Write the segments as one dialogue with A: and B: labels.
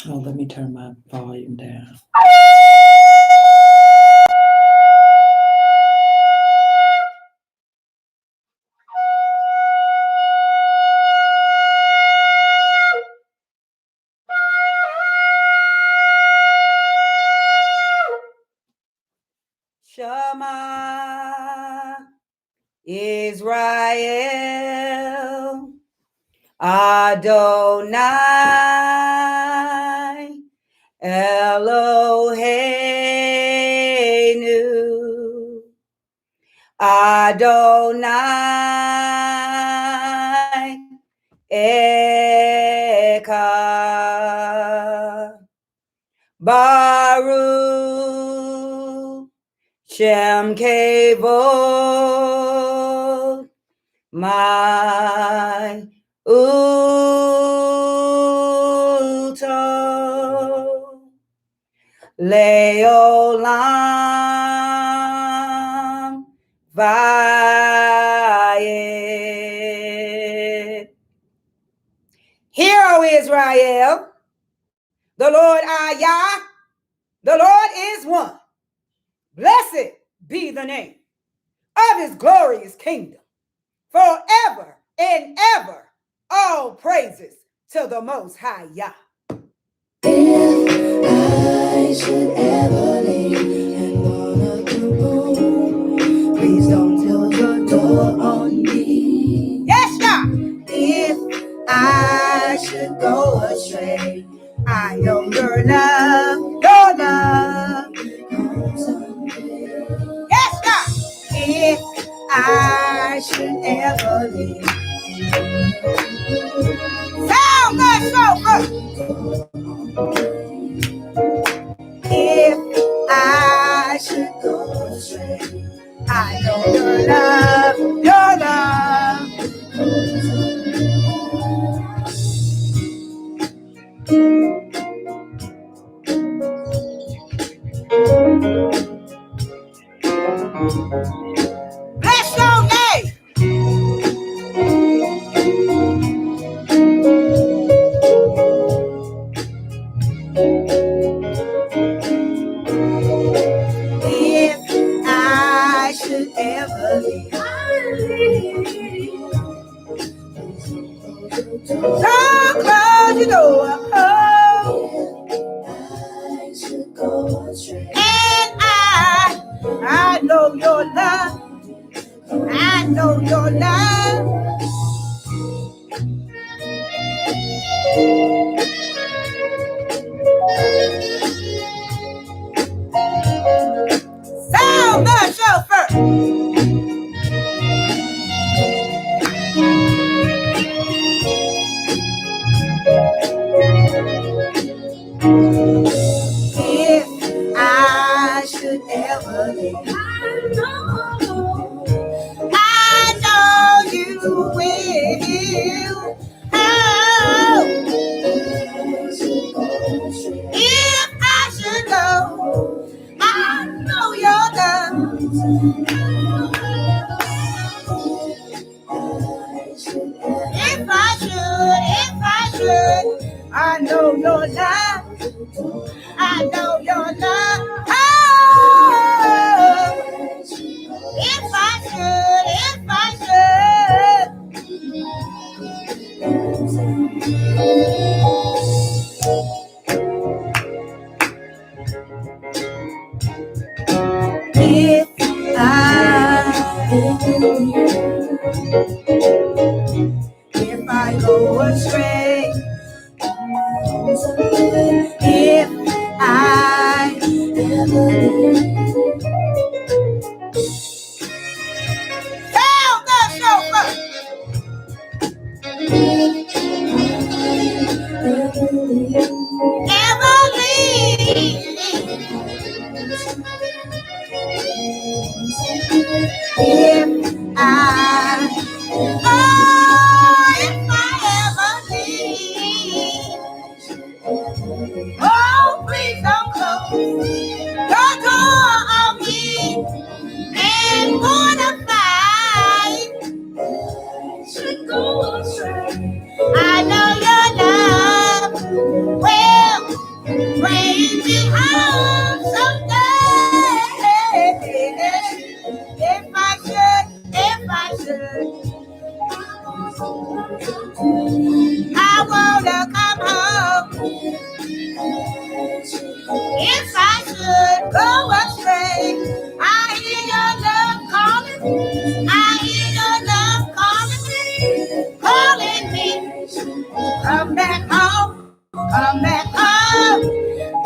A: Oh, let me turn my volume down. Shema Israel Adonai Eloheinu Adonai Echad Baruch Shem Kevod my Uto Leolam Vayed. Hear, O Israel, the Lord our Yah, the Lord is one. Blessed be the name of his glorious kingdom, forever and ever. All praises to the Most High Yah.
B: If I should ever leave and wanna come home, please don't tilt your door on me.
A: Yes, Yah.
B: If I should go astray, I know your love comes someday.
A: Yes, Yah.
B: If I should ever leave,
A: Sound that shofar.
B: if I should go astray, I know your love
A: Bless your name.
B: If I should ever leave,
A: Don't close your door. Oh.
B: I should go astray.
A: And I know your love. I know your love. Sound the chauffeur.
B: If I should ever leave,
A: I know you will. Oh, if I should go, I know your love. If I should, I know your love. I know your love. Oh, if I
B: if I go astray, if I ever leave,
A: sound the chauffeur. Never leave.
B: if I
A: If I ever leave. Oh, please don't close your door on me. And mortified.
B: should go astray,
A: I know your love. Well, I wanna come home. If I should go astray, I hear your love calling. I hear your love calling me. Come back home. Come back home.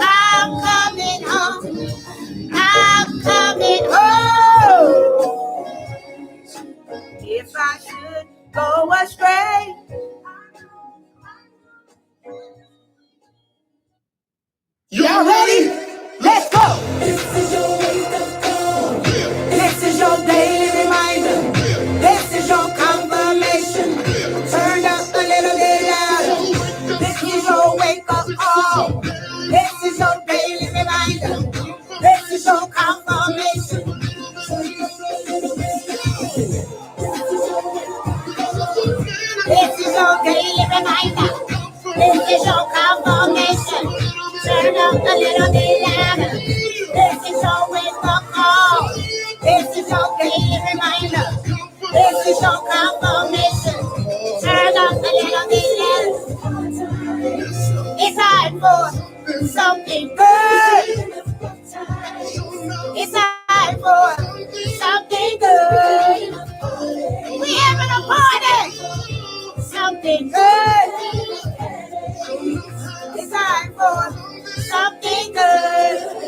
A: I'm coming home. I'm coming home. If I should go astray. Y'all ready? Let's go.
B: This is your wake-up call.
A: This is your daily reminder. This is your confirmation. Turn up a little bit louder. This is your wake-up call. This is your daily reminder. This is your confirmation. This is your daily reminder. This is your confirmation. Turn up a little bit louder. This is your wake-up call. This is your daily reminder. This is your confirmation. Turn up a little bit louder. It's time for something good. It's time for something good. We having a party. Something good. It's time for something good.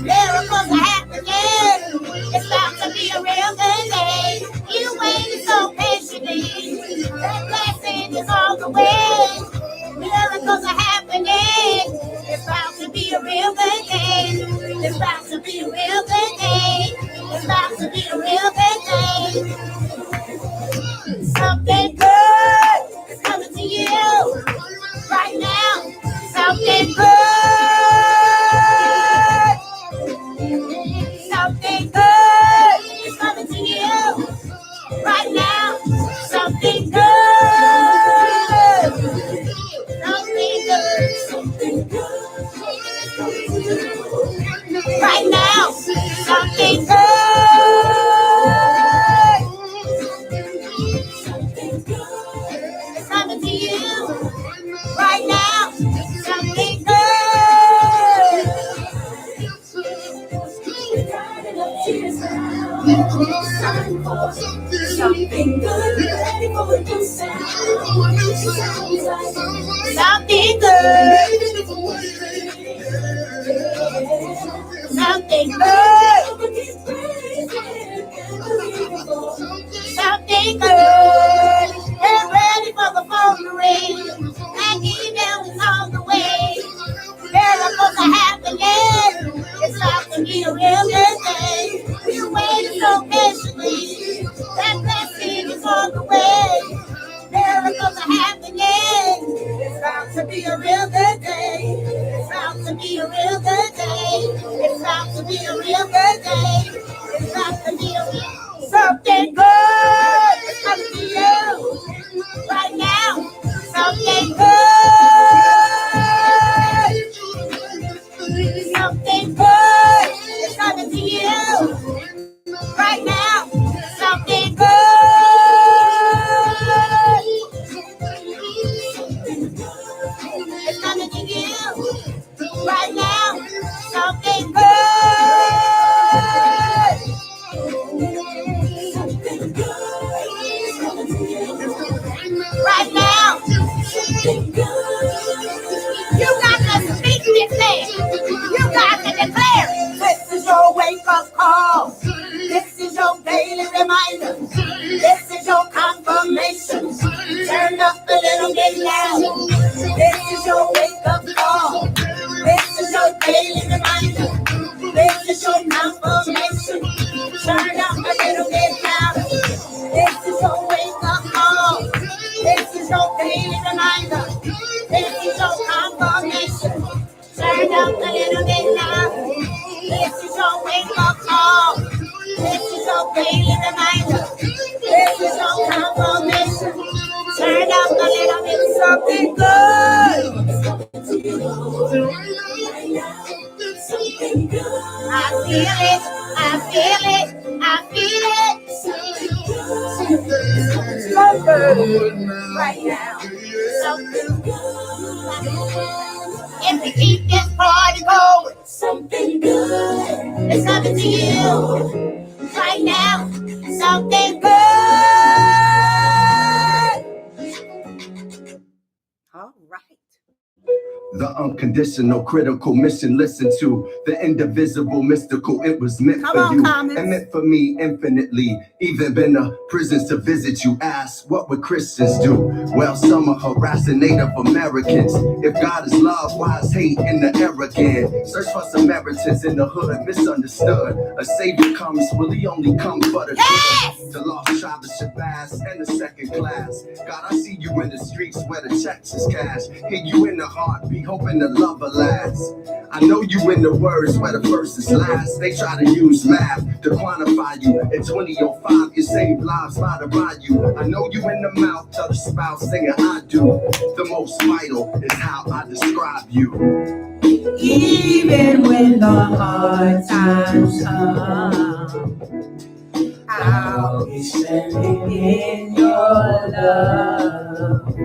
A: Miracles are happening. It's about to be a real good day. You waited so patiently. That blessing is on the way. Miracles are happening. It's about to be a real good day. It's about to be a real good day. It's about to be a real good day. Something good is coming to you right now. Something good. Something good is coming to you right now. Something good. Something good. Something good. Right now. Something good. It's coming to you right now. Something good. Something good. Ready for a new sound. Something good. Something good. Something good. Get ready for the phone to ring. And email is on the way. Miracles are happening. It's about to be a real good day. We waited so patiently. That blessing is on the way. Miracles are happening. It's about to be a real good day. It's about to be a real good day. It's about to be a real good day. It's about to be a real something good is coming to you right now. Something good. Something good is coming to you right now. Something good. It's coming to you right now. Something good. Right now. You got to speak this thing. You got to declare. This is your wake-up call. This is your daily reminder. This is your confirmation. Turn up a little bit louder. This is your wake-up call. This is your daily reminder. This is your confirmation. Turn up a little bit louder. This is your wake-up call. This is your daily reminder. This is your confirmation. Turn up a little bit louder. This is your wake-up call. This is your daily reminder. This is your confirmation. Turn up a little bit something good. I feel it. I feel it. feel it. So good right now. So good. If we keep this party going, something good is coming to you right now. Something good. All right.
C: The unconditional, critical mission. Listen to the indivisible, mystical. It was meant
A: Come
C: for
A: on,
C: you
A: comments.
C: and meant for me infinitely. Even been to prisons to visit you. Ask, what would Christians do? Well, some are harassing Native Americans. If God is love, why is hate in the air again? Search for Samaritans in the hood, misunderstood. A savior comes, will he only come for the
A: Yes!
C: good? The lost tribe of Shabazz and the second class. God, I see you in the streets where the checks is cash. Hear you in the heartbeat, hoping the love will last. I know you in the words where the verse is last. They try to use math to quantify you. In 2005, you saved lives by the bayou. I know you in the mouth of the spouse singing I do. The most vital is how I describe you.
A: Even when the hard times come, I'll be standing in your love.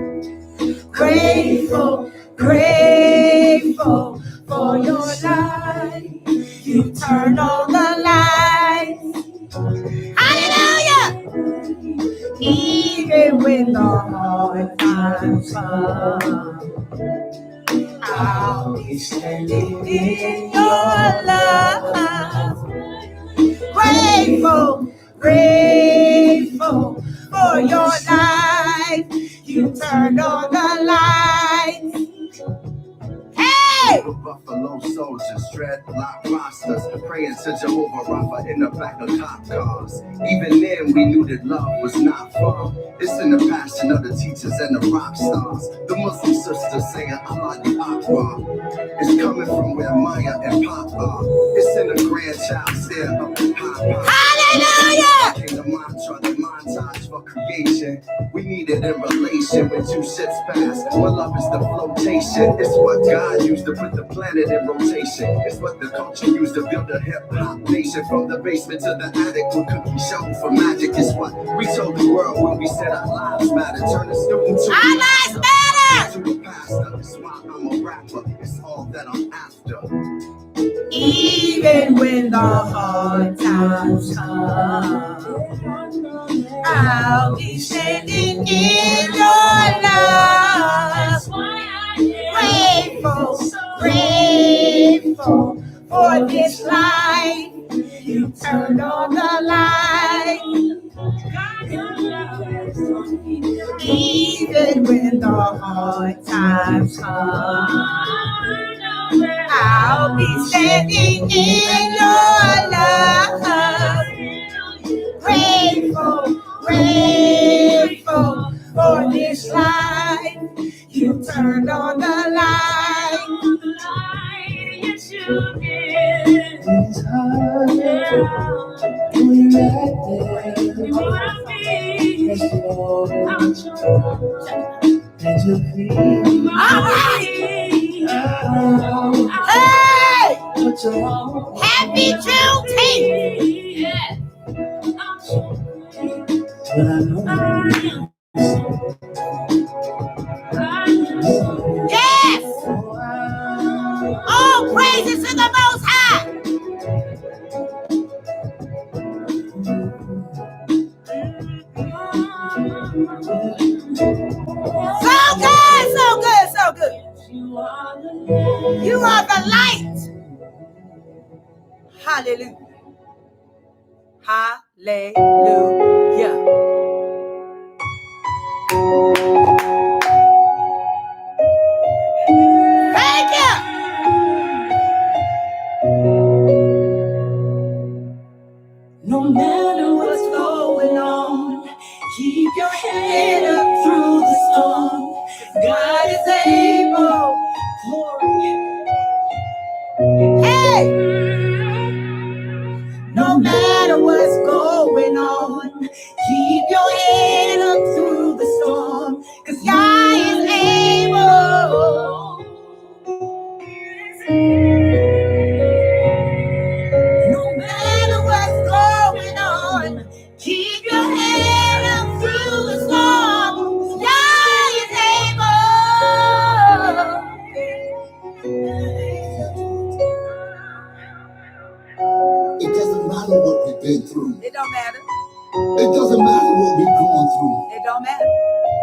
A: Grateful, grateful for your life. You turned on the lights. Hallelujah! Even when the hard times come, I'll be standing in your love. Grateful, grateful for your life. You turned on the lights. Hey!
C: Buffalo soldiers, dreadlock rosters, praying to Jehovah Rapha in the back of cop cars. Even then, we knew that love was not fun. It's in the passion of the teachers and the rock stars. The Muslim sisters saying, Allah Akbar. It's coming from where Maya and Pop are. It's in the grandchild stare of the pop.
A: Hallelujah!
C: Came the mantra, the montage for creation. We need it in relation when two ships pass. One love is the flotation. It's what God used to put the planet in rotation. It's what the culture used to build a hip-hop nation. From the basement to the attic with cookie show for magic. It's what we told the world when we said our lives matter. Turn a student to
A: Our lives matter!
C: to a pastor. It's why I'm a rapper. It's all that I'm after.
A: Even when the hard times come, I'll be standing in your love. Grateful, grateful for this life. You turned on the light. Even when the hard times come, I'll be standing in your love. Grateful, grateful for this life. You turned on the light. Yes, you did.
B: It's hard when you're right there. Yes, Lord. And you feel.
A: All right. Hey!
B: What's wrong?
A: Happy Juneteenth!
B: But I know.
A: Yes! All praises to the Most High! So good, so good, so good. You are the light. Hallelujah. Hallelujah. Thank you.
B: No matter what's going on, keep your head up through the storm. God is able. Glory.
A: Hey! No matter what's going on,
B: Keep your head up through the storm.
A: cause God is able. No matter what's going on, don't matter.
C: It doesn't matter what we're going through.
A: It don't matter.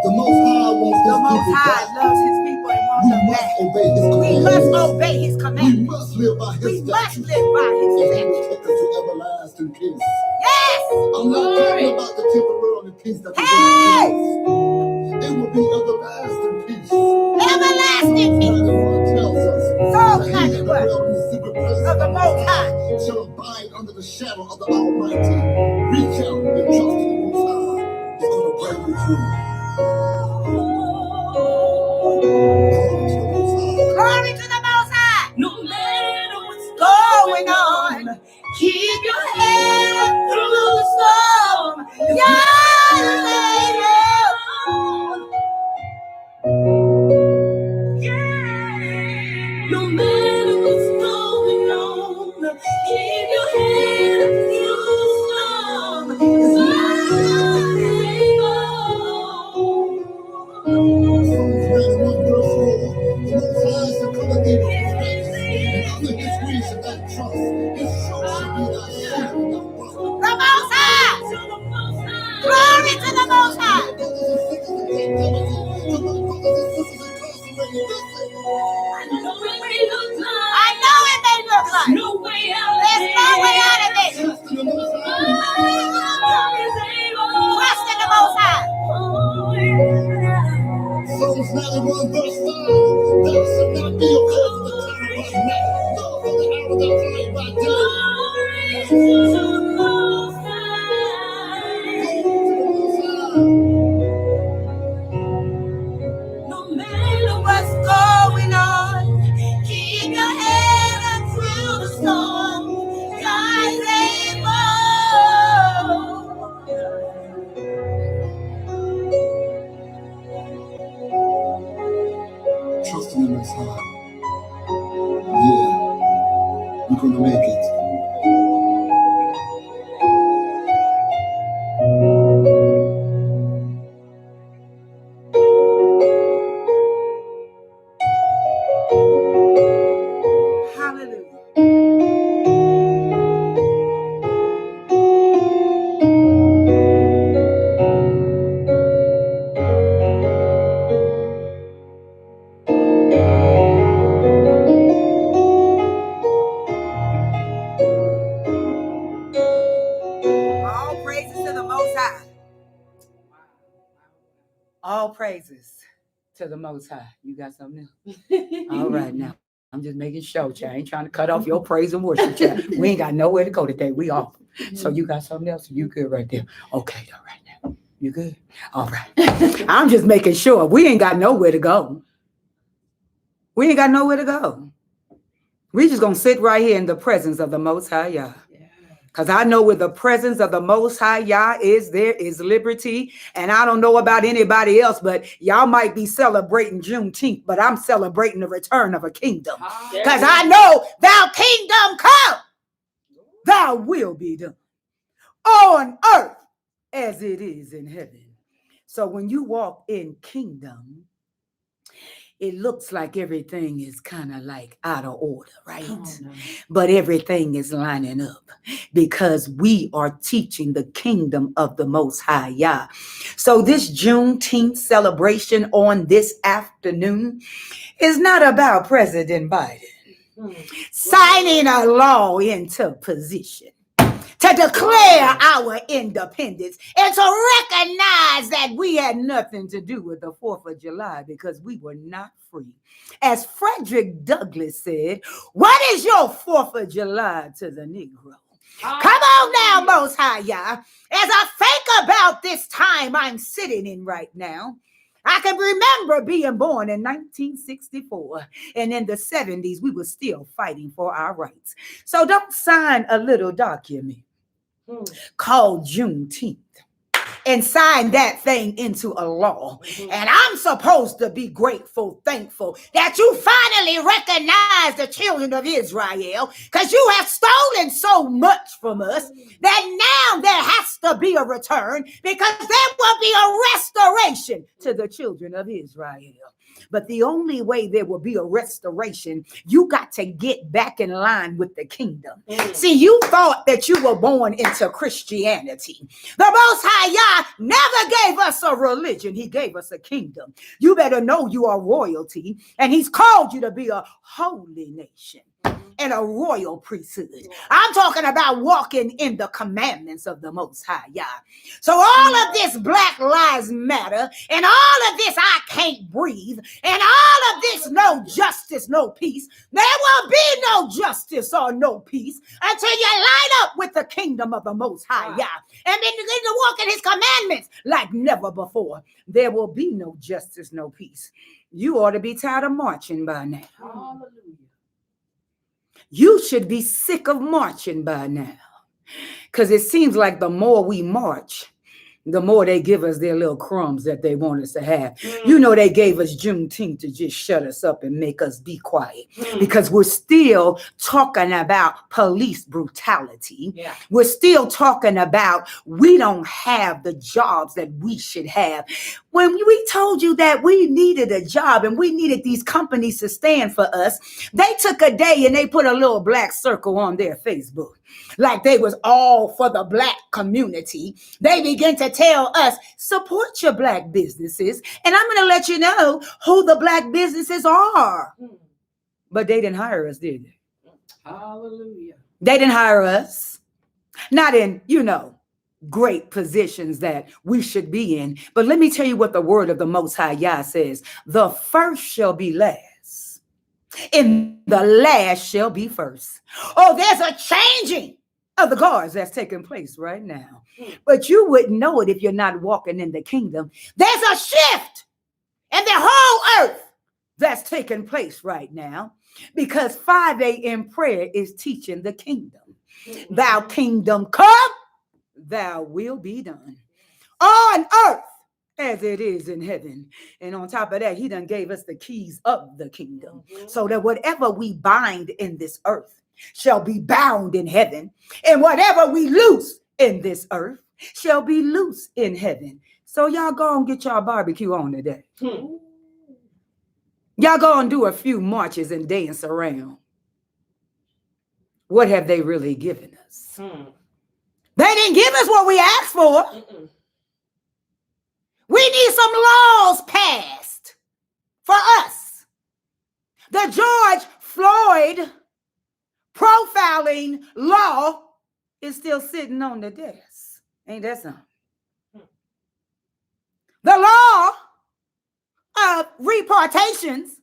C: The Most High wants
A: The
C: His
A: Most
C: people
A: High
C: back.
A: loves his people and wants
C: We
A: them
C: must
A: back.
C: obey His
A: We must
C: commandments.
A: obey his
C: We
A: commandments.
C: must live by
A: We
C: His
A: must
C: statutes.
A: live by his
C: And He will
A: statutes.
C: take us to everlasting peace.
A: Yes!
C: I'm not talking about the temporary peace that we're
A: Hey!
C: going to It will be everlasting peace.
A: Everlasting peace.
C: 91 tells us
A: Psalm
C: that he that
A: 91
C: dwells in the secret place
A: of the Most High.
C: shall abide under the shadow of the Almighty. Reach out and trust in the Most High. He's going to bring you through. Glory to the Most High.
A: Glory to the Most High. No matter what's going on, keep your head up through the storm. You're able. Yeah. No matter what's going on, keep your head up through the storm. 'Cause I'm able.
C: Psalms 91 verse 4. The Most High shall come again with his righteousness, and under his wings shall thy trust. His show shall be thy shield and thy buckler.
A: The Most High. Glory to the Most High.
C: My brothers and sisters in captivity, to my brothers and sisters incarcerated, listen.
A: I know it may look like
D: No way out.
A: there's no way out of it.
C: Trust in the Most High.
A: Trust in the Most High.
C: Psalms 91 verse 5. Thou shalt not be afraid of the terror by night, nor for the arrow that flieth by day. Glory to the Most High.
A: No matter what's going on, keep your head up through the storm. God's able.
C: Trust in the Most High. Yeah, we're gonna make it.
A: Hallelujah. All praises to the Most High. All praises to the Most High. You got something else? All right, now. I'm just making sure, child. I ain't trying to cut off your praise and worship, child. We ain't got nowhere to go today. We off. So you got something else? You good right there? Okay, all right now. You good? All right. I'm just making sure. We ain't got nowhere to go. We ain't got nowhere to go. We just gonna sit right here in the presence of the Most High Yah. Because I know where the presence of the Most High Yah is, there is liberty. And I don't know about anybody else, but y'all might be celebrating Juneteenth, but I'm celebrating the return of a kingdom. Because I know thou kingdom come, thy will be done on earth as it is in heaven. So when you walk in kingdom, it looks like everything is kind of like out of order, right? But everything is lining up because we are teaching the kingdom of the Most High Yah. So this Juneteenth celebration on this afternoon is not about President Biden signing a law into position to declare our independence and to recognize that we had nothing to do with the 4th of July because we were not free. As Frederick Douglass said, what is your 4th of July to the Negro? Come on now, Most High Yah. As I think about this time I'm sitting in right now, I can remember being born in 1964, and in the 70s, we were still fighting for our rights. So don't sign a little document called Juneteenth and sign that thing into a law. And I'm supposed to be grateful, thankful that you finally recognize the children of Israel, because you have stolen so much from us that now there has to be a return, because there will be a restoration to the children of Israel. But the only way there will be a restoration, you got to get back in line with the kingdom. See, you thought that you were born into Christianity. The Most High Yah never gave us a religion. He gave us a kingdom. You better know you are royalty, and he's called you to be a holy nation and a royal priesthood. I'm talking about walking in the commandments of the Most High Yah. So all of this Black Lives Matter and all of this I can't breathe and all of this no justice, no peace, there will be no justice or no peace until you line up with the kingdom of the Most High Yah and begin to walk in his commandments like never before. There will be no justice, no peace. You ought to be tired of marching by now.
D: Hallelujah.
A: You should be sick of marching by now, because it seems like the more we march, the more they give us their little crumbs that they want us to have. You know, they gave us Juneteenth to just shut us up and make us be quiet, because we're still talking about police brutality.
D: Yeah.
A: We're still talking about we don't have the jobs that we should have. When we told you that we needed a job and we needed these companies to stand for us, they took a day and they put a little black circle on their Facebook, like they was all for the black community. They began to tell us, support your black businesses. And I'm going to let you know who the black businesses are. But they didn't hire us, did they?
D: Hallelujah.
A: They didn't hire us. Not in, great positions that we should be in. But let me tell you what the word of the Most High Yah says. The first shall be last, and the last shall be first. Oh, there's a changing of the guards that's taking place right now. But you wouldn't know it if you're not walking in the kingdom. There's a shift in the whole earth that's taking place right now, because 5 a.m. prayer is teaching the kingdom. Thou kingdom come, thy will be done on earth as it is in heaven. And on top of that, he done gave us the keys of the kingdom, so that whatever we bind in this earth shall be bound in heaven, and whatever we loose in this earth shall be loose in heaven. So y'all go and get y'all barbecue on today. Y'all go and do a few marches and dance around. What have they really given us? They didn't give us what we asked for. We need some laws passed for us. The George Floyd profiling law is still sitting on the desk. Ain't that something? The law of reportations,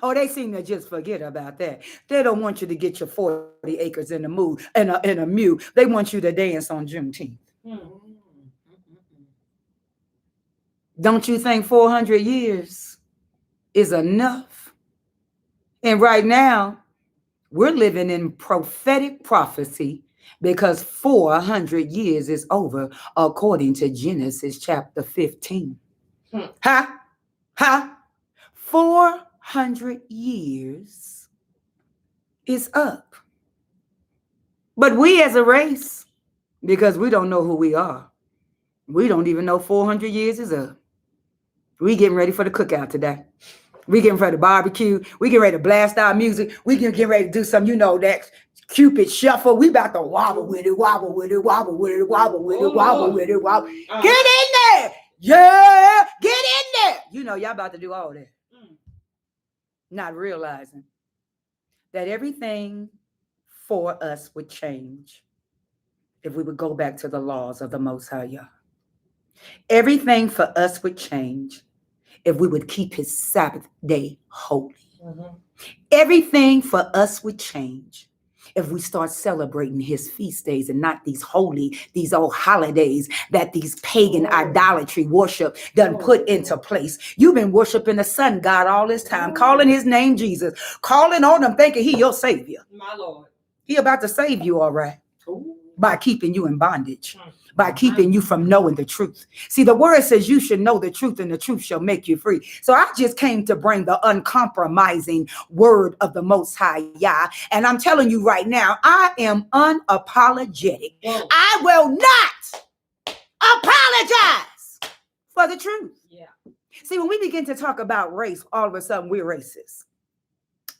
A: they seem to just forget about that. They don't want you to get your 40 acres in a mule. They want you to dance on Juneteenth. Don't you think 400 years is enough? And right now, we're living in prophetic prophecy, because 400 years is over, according to Genesis chapter 15. 400 years is up. But we as a race, because we don't know who we are, we don't even know 400 years is up. We getting ready for the cookout today. We getting ready to barbecue. We getting ready to blast our music. We getting ready to do some, that Cupid shuffle. We about to wobble with it, wobble with it, wobble with it, wobble with it, wobble with it, wobble. Get in there. Yeah, get in there. Y'all about to do all that. Not realizing that everything for us would change if we would go back to the laws of the Most High Yah. Everything for us would change if we would keep his Sabbath day holy. Everything for us would change if we start celebrating his feast days and not these old holidays that these pagan idolatry worship done put into place. You've been worshiping the sun god all this time, calling his name Jesus, calling on him, thinking he your savior.
D: My Lord.
A: He about to save you, all right, by keeping you in bondage, by keeping you from knowing the truth. See, the word says you should know the truth, and the truth shall make you free. So I just came to bring the uncompromising word of the Most High Yah. And I'm telling you right now, I am unapologetic. I will not apologize for the truth.
D: Yeah.
A: See, when we begin to talk about race, all of a sudden we're racist.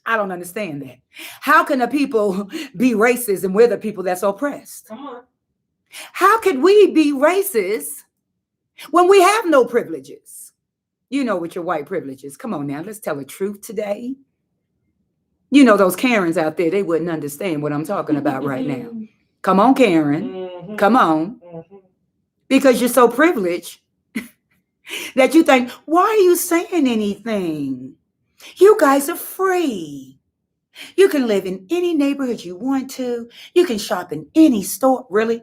A: I don't understand that. How can the people be racist and we're the people that's oppressed?
D: Come on.
A: How could we be racist when we have no privileges? You know, with your white privileges. Come on now, let's tell the truth today. You know, those Karens out there, they wouldn't understand what I'm talking about right now. Come on, Karen.
D: Mm-hmm.
A: Come on.
D: Mm-hmm.
A: Because you're so privileged that you think, why are you saying anything? You guys are free. You can live in any neighborhood you want to. You can shop in any store. Really?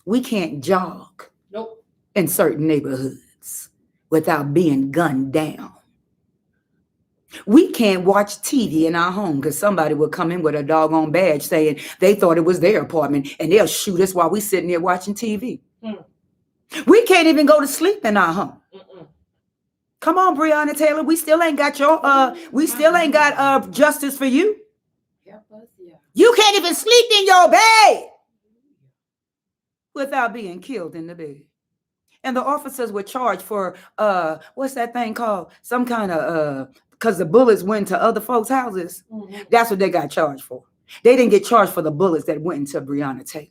A: We can't jog
D: Nope.
A: in certain neighborhoods without being gunned down. We can't watch TV in our home because somebody will come in with a doggone badge saying they thought it was their apartment and they'll shoot us while we're sitting there watching TV. We can't even go to sleep in our home.
D: Mm-mm.
A: Come on, Breonna Taylor. We still ain't got justice for you.
D: Help us, yeah.
A: You can't even sleep in your bed without being killed in the bed. And the officers were charged for what's that thing called? Some kind of because the bullets went to other folks' houses.
D: Mm-hmm.
A: That's what they got charged for. They didn't get charged for the bullets that went into Breonna Taylor.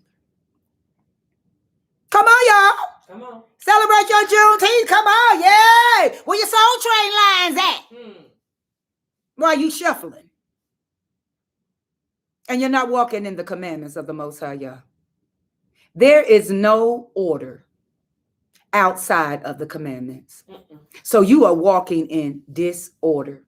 A: Come on, y'all.
D: Come on.
A: Celebrate your Juneteenth. Come on, yeah. Where your Soul Train lines at? While you shuffling. And you're not walking in the commandments of the Most High Yah. There is no order outside of the commandments. So you are walking in disorder.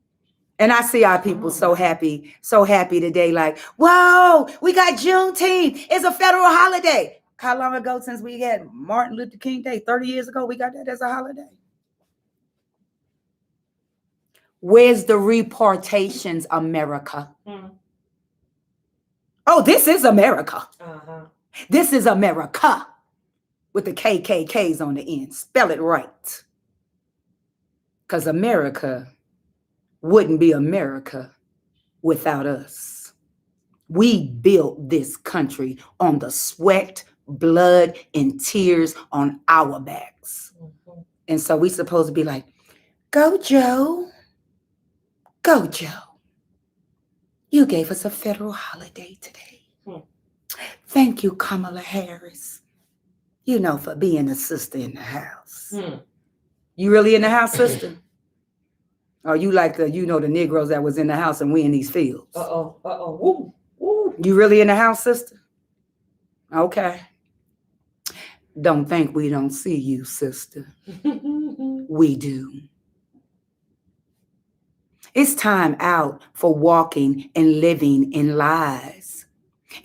A: And I see our people so happy today, like, whoa, we got Juneteenth. It's a federal holiday. How long ago since we had Martin Luther King Day? 30 years ago, we got that as a holiday. Where's the reportations, America? Oh, this is America.
D: Uh-huh.
A: This is America with the KKKs on the end. Spell it right. Because America wouldn't be America without us. We built this country on the sweat, blood, and tears on our backs. And so we supposed to be like, go, Joe. Go, Joe. You gave us a federal holiday today. Thank you, Kamala Harris. You know, for being a sister in the house. You really in the house, sister? Or you like the Negroes that was in the house and we in these fields?
D: Woo. Woo.
A: You really in the house, sister? Okay. Don't think we don't see you, sister. We do. It's time out for walking and living in lies.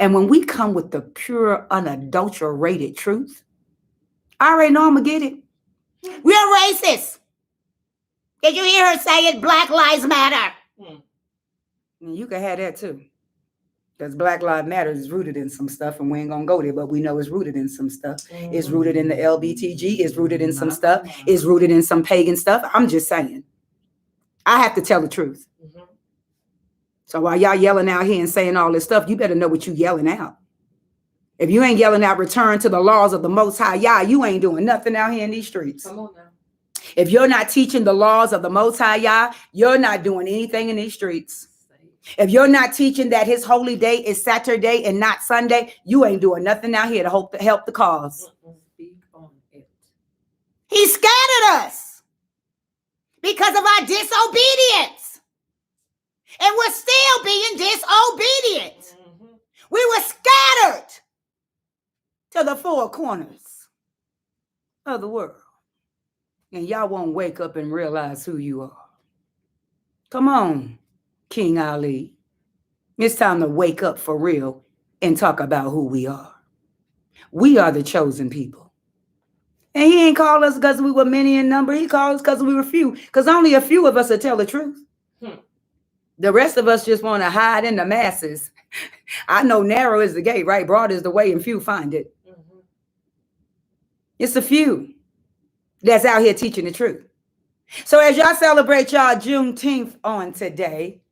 A: And when we come with the pure, unadulterated truth, I already know I'm going to get it. We're racist. Did you hear her say it? Black Lives Matter. You can have that too. Because Black Lives Matter is rooted in some stuff, and we ain't going to go there, but we know it's rooted in some stuff. It's rooted in the LBTG. It's rooted in some stuff. It's rooted in some pagan stuff. I'm just saying. I have to tell the truth. So while y'all yelling out here and saying all this stuff, you better know what you yelling out. If you ain't yelling out return to the laws of the Most High Yah, you ain't doing nothing out here in these streets.
D: Come on now.
A: If you're not teaching the laws of the Most High Yah, you're not doing anything in these streets. If you're not teaching that his holy day is Saturday and not Sunday, you ain't doing nothing out here to help the cause.
D: Speak on it.
A: He scattered us because of our disobedience. And we're still being disobedient. We were scattered to the four corners of the world. And y'all won't wake up and realize who you are. Come on, King Ali. It's time to wake up for real and talk about who we are. We are the chosen people. And he ain't called us because we were many in number. He called us because we were few. Because only a few of us will tell the truth. The rest of us just want to hide in the masses. I know narrow is the gate, right? Broad is the way, and few find it. It's a few that's out here teaching the truth. So as y'all celebrate y'all Juneteenth on today,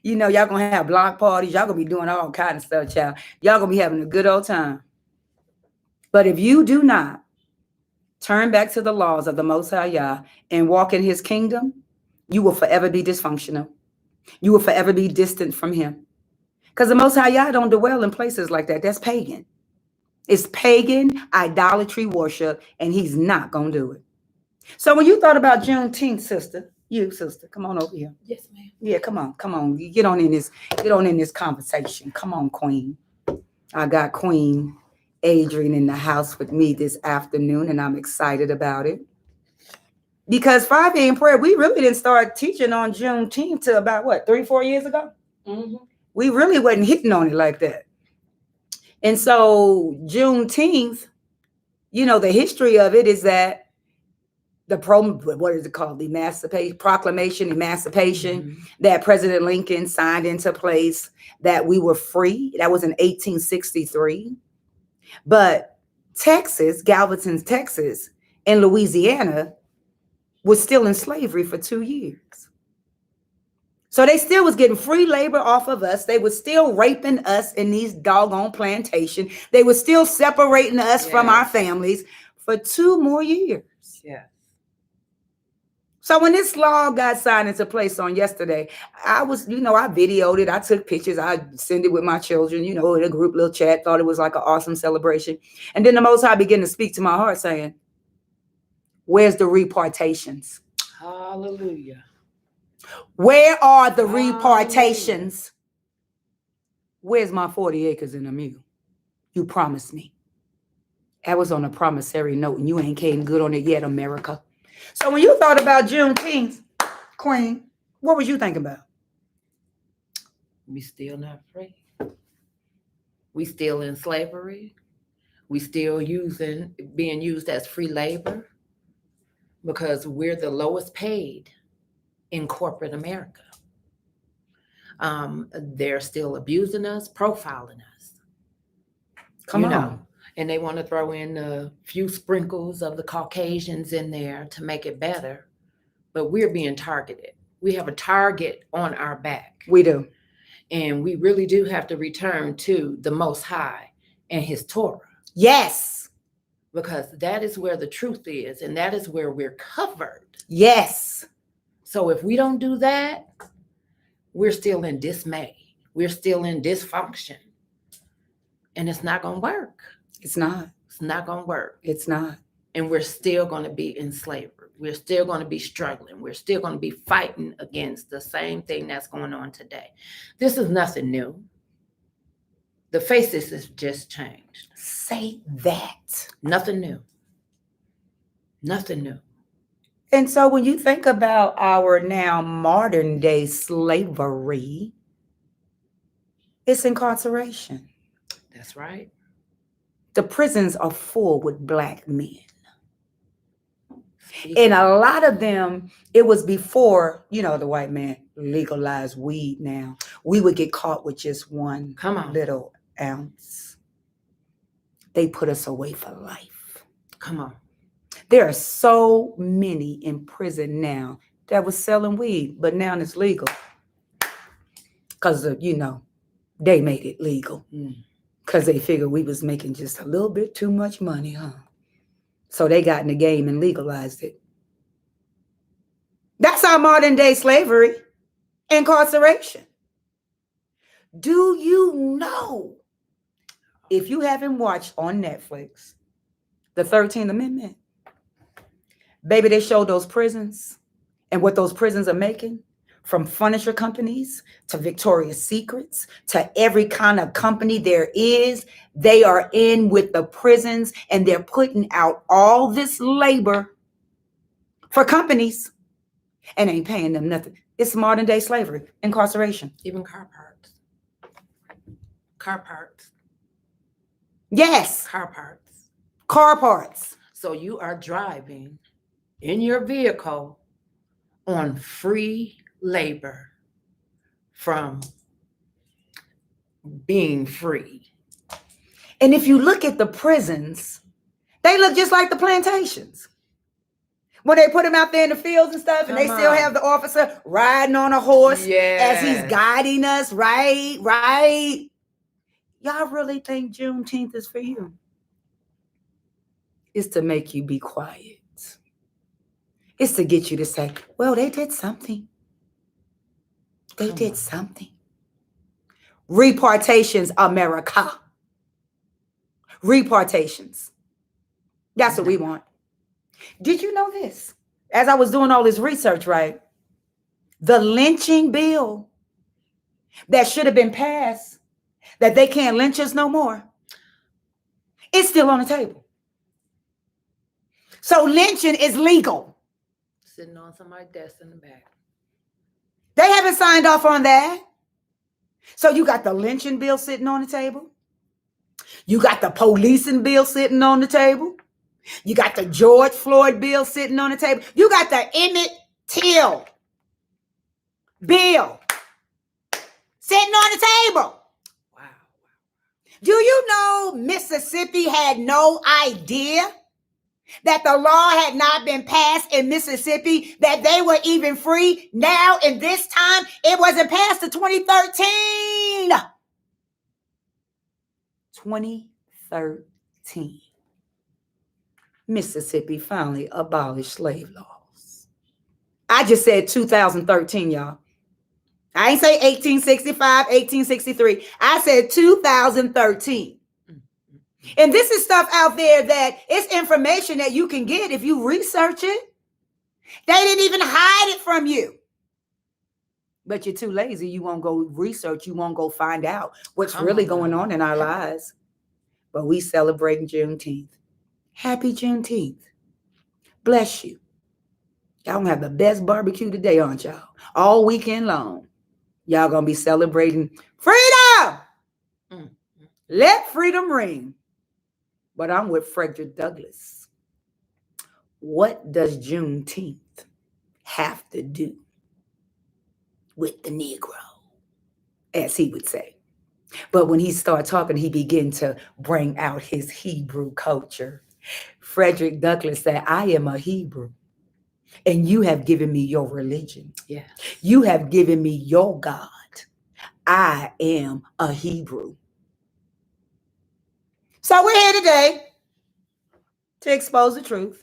A: you know, y'all going to have block parties. Y'all going to be doing all kind of stuff, child. Y'all going to be having a good old time. But if you do not turn back to the laws of the Most High Yah, and walk in his kingdom, you will forever be dysfunctional. You will forever be distant from him. Because the Most High Yah don't dwell in places like that. That's pagan. It's pagan idolatry worship, and he's not going to do it. So when you thought about Juneteenth, sister, come on over here.
D: Yes, ma'am.
A: Yeah, come on. You get on in this conversation. Come on, Queen. I got Queen Adrian in the house with me this afternoon, and I'm excited about it. Because 5 a.m. prayer, we really didn't start teaching on Juneteenth till about 3-4 years ago.
D: Mm-hmm.
A: We really wasn't hitting on it like that. And so Juneteenth, the history of it is that what is it called? The emancipation, that President Lincoln signed into place, that we were free. That was in 1863. But Texas, Galveston, Texas, and Louisiana was still in slavery for 2 years. So they still was getting free labor off of us. They were still raping us in these doggone plantations. They were still separating us from our families for 2 more years.
D: Yeah.
A: So when this law got signed into place on yesterday, I was, I videoed it. I took pictures. I sent it with my children, in a group little chat, thought it was like an awesome celebration. And then the Most High began to speak to my heart saying, where's the repartations?
D: Hallelujah.
A: Where are the repartations? Where's my 40 acres and a mule? You promised me. That was on a promissory note, and you ain't came good on it yet, America. So when you thought about Juneteenth, Queen, what was you thinking about?
D: We still not free. We still in slavery. We still being used as free labor because we're the lowest paid in corporate America. They're still abusing us, profiling us.
A: Come on.
D: And they want to throw in a few sprinkles of the Caucasians in there to make it better. But we're being targeted. We have a target on our back.
A: We do.
D: And we really do have to return to the Most High and his Torah.
A: Yes.
D: Because that is where the truth is. And that is where we're covered.
A: Yes.
D: So if we don't do that, we're still in dismay. We're still in dysfunction. And it's not going to work.
A: It's not.
D: It's not going to work.
A: It's not.
D: And we're still going to be in slavery. We're still going to be struggling. We're still going to be fighting against the same thing that's going on today. This is nothing new. The faces has just changed.
A: Say that.
D: Nothing new. Nothing new.
A: And so when you think about our now modern day slavery, it's incarceration.
D: That's right.
A: The prisons are full with Black men. And a lot of them, it was before, the white man legalized weed now. We would get caught with just one little ounce. They put us away for life.
D: Come on.
A: There are so many in prison now that was selling weed, but now it's legal. Because, they made it legal. Because they figured we was making just a little bit too much money, huh? So they got in the game and legalized it. That's our modern day slavery, incarceration. Do you know, if you haven't watched on Netflix, the 13th Amendment, baby, they showed those prisons and what those prisons are making. From furniture companies to Victoria's Secrets to every kind of company there is, they are in with the prisons and they're putting out all this labor for companies and ain't paying them nothing. It's modern day slavery, incarceration.
D: Even car parts. Car parts.
A: Yes.
D: Car parts.
A: Car parts.
D: So you are driving in your vehicle on free labor from being free.
A: And if you look at the prisons, they look just like the plantations. When they put them out there in the fields and stuff, and they still have the officer riding on a horse as he's guiding us, right? Y'all really think Juneteenth is for you? is to make you be quiet. It's to get you to say, well, they did something. They
D: Come
A: did
D: on.
A: something. Repartations, America. Repartations. That's what we want. Did you know this? As I was doing all this research, right? The lynching bill that should have been passed, that they can't lynch us no more, it's still on the table. So lynching is legal.
D: Sitting on somebody's desk in the back.
A: They haven't signed off on that. So you got the lynching bill sitting on the table. You got the policing bill sitting on the table. You got the George Floyd bill sitting on the table. You got the Emmett Till bill sitting on the table.
D: Wow.
A: Do you know Mississippi had no idea that the law had not been passed in Mississippi, that they were even free? Now, in this time, it wasn't passed to 2013. 2013. Mississippi finally abolished slave laws. I just said 2013, y'all. I ain't say 1865, 1863. I said 2013. And this is stuff out there that it's information that you can get if you research it. They didn't even hide it from you. But you're too lazy. You won't go research. You won't go find out what's really going on in our lives. But we celebrating Juneteenth. Happy Juneteenth. Bless you. Y'all gonna have the best barbecue today, aren't y'all? All weekend long. Y'all gonna be celebrating freedom. Let freedom ring. But I'm with Frederick Douglass. What does Juneteenth have to do with the Negro, as he would say? But when he started talking, he began to bring out his Hebrew culture. Frederick Douglass said, I am a Hebrew, and you have given me your religion.
D: Yeah.
A: You have given me your God. I am a Hebrew. So we're here today to expose the truth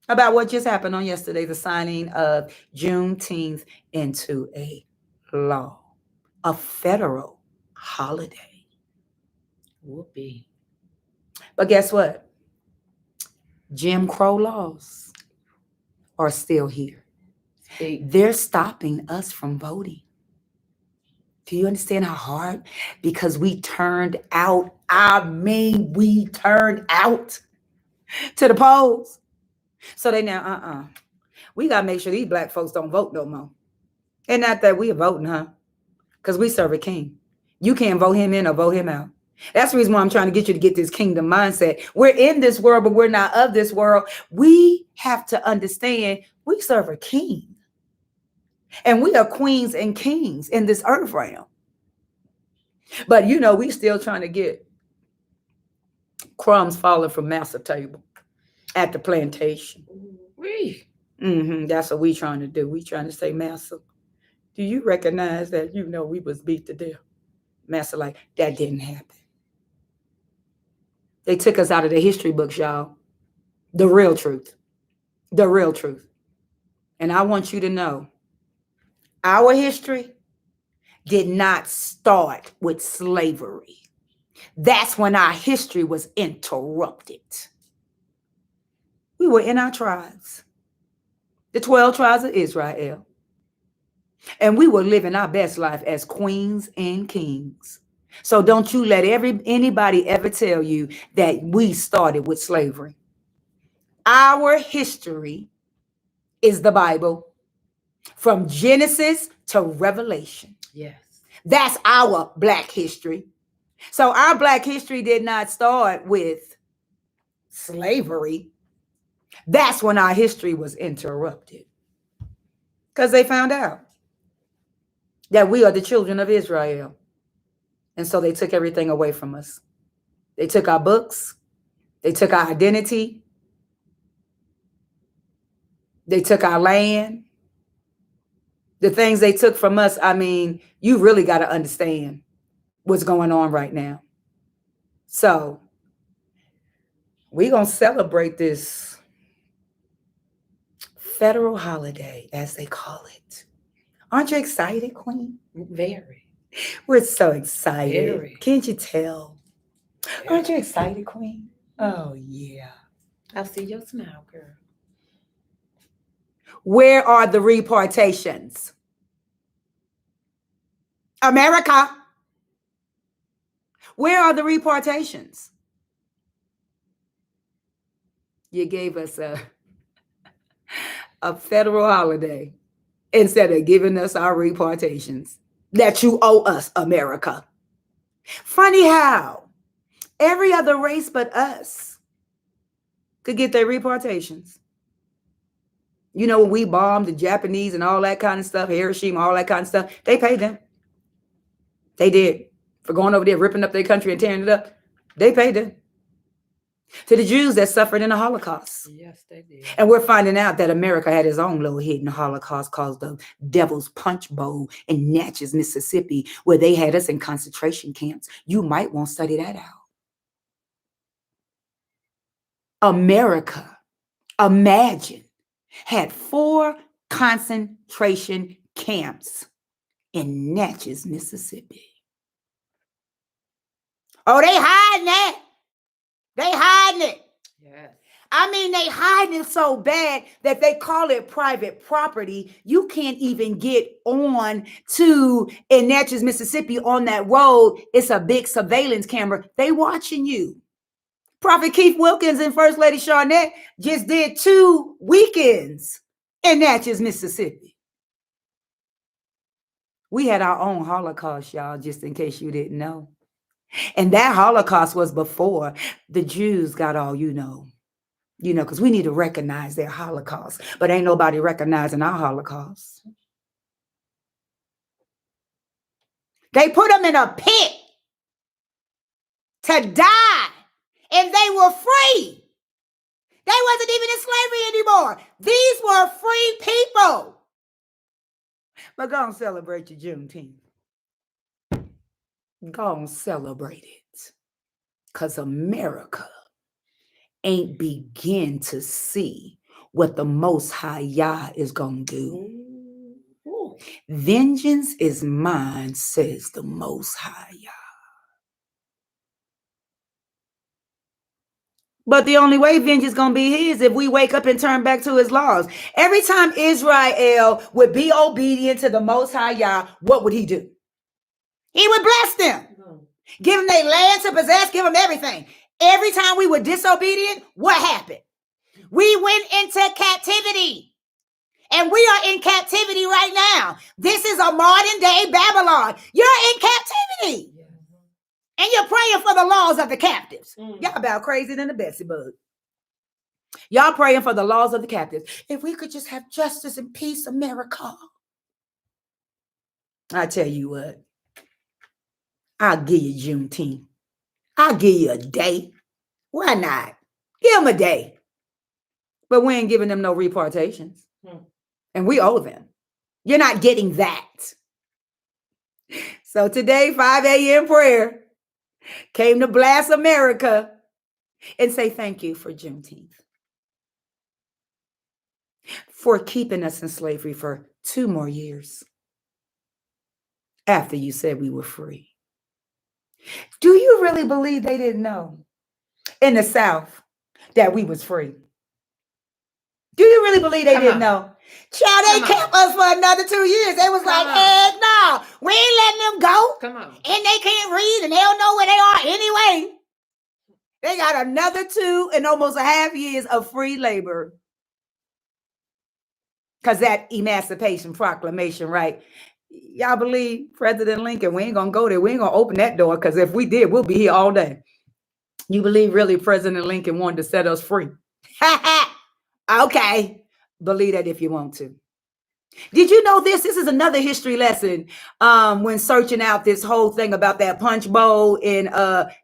A: about what just happened on yesterday, the signing of Juneteenth into a law, a federal holiday.
D: Whoopee.
A: But guess what? Jim Crow laws are still here. They're stopping us from voting. Do you understand how hard? Because we turned out, we turned out to the polls. So they now, we got to make sure these black folks don't vote no more. And not that we are voting, huh? Because we serve a king. You can't vote him in or vote him out. That's the reason why I'm trying to get you to get this kingdom mindset. We're in this world, but we're not of this world. We have to understand we serve a king. And we are queens and kings in this earth realm. But, you know, we still trying to get crumbs falling from master table at the plantation. That's what we trying to do. We trying to say, Master, do you recognize that, you know, we was beat to death? Master, like, that didn't happen. They took us out of the history books, y'all. The real truth. The real truth. And I want you to know, our history did not start with slavery. That's when our history was interrupted. We were in our tribes, the 12 tribes of Israel. And we were living our best life as queens and kings. So don't you let anybody ever tell you that we started with slavery. Our history is the Bible, from Genesis to Revelation.
D: Yes.
A: That's our Black history. So our Black history did not start with slavery. That's when our history was interrupted. Because they found out that we are the children of Israel. And so they took everything away from us. They took our books. They took our identity. They took our land. The things they took from us, I mean, you really got to understand what's going on right now. So We're going to celebrate this federal holiday, as they call it. Aren't you excited, Queen?
D: Very.
A: We're so excited.
D: Very.
A: Can't you tell? Aren't
D: very.
A: you excited, Queen? Oh, yeah.
D: I see your smile, girl.
A: Where are the repartations? America, where are the repartations? You gave us a federal holiday instead of giving us our repartations that you owe us, America. Funny how every other race but us could get their repartations. You know, when we bombed the Japanese and all that kind of stuff, Hiroshima, all that kind of stuff, they paid them. They did. For going over there, ripping up their country and tearing it up. They paid them. To the Jews that suffered in the Holocaust.
D: Yes, they did.
A: And we're finding out that America had its own little hidden Holocaust called the Devil's Punch Bowl in Natchez, Mississippi, where they had us in concentration camps. You might want to study that out. America, imagine, had 4 concentration camps in Natchez, Mississippi. Oh, they hiding it. They hiding it.
D: Yes.
A: I mean, they hiding it so bad that they call it private property. You can't even get on to in Natchez, Mississippi on that road. It's a big surveillance camera. They watching you. Prophet Keith Wilkins and First Lady Charnette just did 2 weekends in Natchez, Mississippi. We had our own Holocaust, y'all, just in case you didn't know. And that Holocaust was before the Jews got all you know, because we need to recognize their Holocaust, but ain't nobody recognizing our Holocaust. They put them in a pit to die, and they were free. They wasn't even in slavery anymore. These were free people. But go and celebrate your Juneteenth. Go and celebrate it. Because America ain't begin to see what the Most High Yah is going to do.
D: Ooh.
A: Vengeance is mine, says the Most High Yah. But the only way vengeance is going to be his if we wake up and turn back to his laws. Every time Israel would be obedient to the Most High Yah, what would he do? He would bless them. Give them their land to possess, give them everything. Every time we were disobedient, what happened? We went into captivity. And we are in captivity right now. This is a modern day Babylon. You're in captivity. And you're praying for the laws of the captives. Y'all about crazy than the Betsy Bug. Y'all praying for the laws of the captives. If we could just have justice and peace, America. I tell you what. I'll give you Juneteenth. I'll give you a day. Why not? Give them a day. But we ain't giving them no repartations. And we owe them. You're not getting that. So today, 5 a.m. prayer came to blast America and say thank you for Juneteenth. For keeping us in slavery for 2 more years. After you said we were free. Do you really believe they didn't know in the South that we was free? Do you really believe they didn't know? Child, they kept us for another 2 years. They was like, heck no, we ain't letting them go.
D: Come on.
A: And they can't read and they don't know where they are anyway. They got another 2 and almost a half years of free labor. Because that Emancipation Proclamation, right? Y'all believe President Lincoln? We ain't going to go there. We ain't going to open that door because if we did, we'll be here all day. You believe really President Lincoln wanted to set us free? Okay. Believe that if you want to. Did you know this? This is another history lesson when searching out this whole thing about that punch bowl in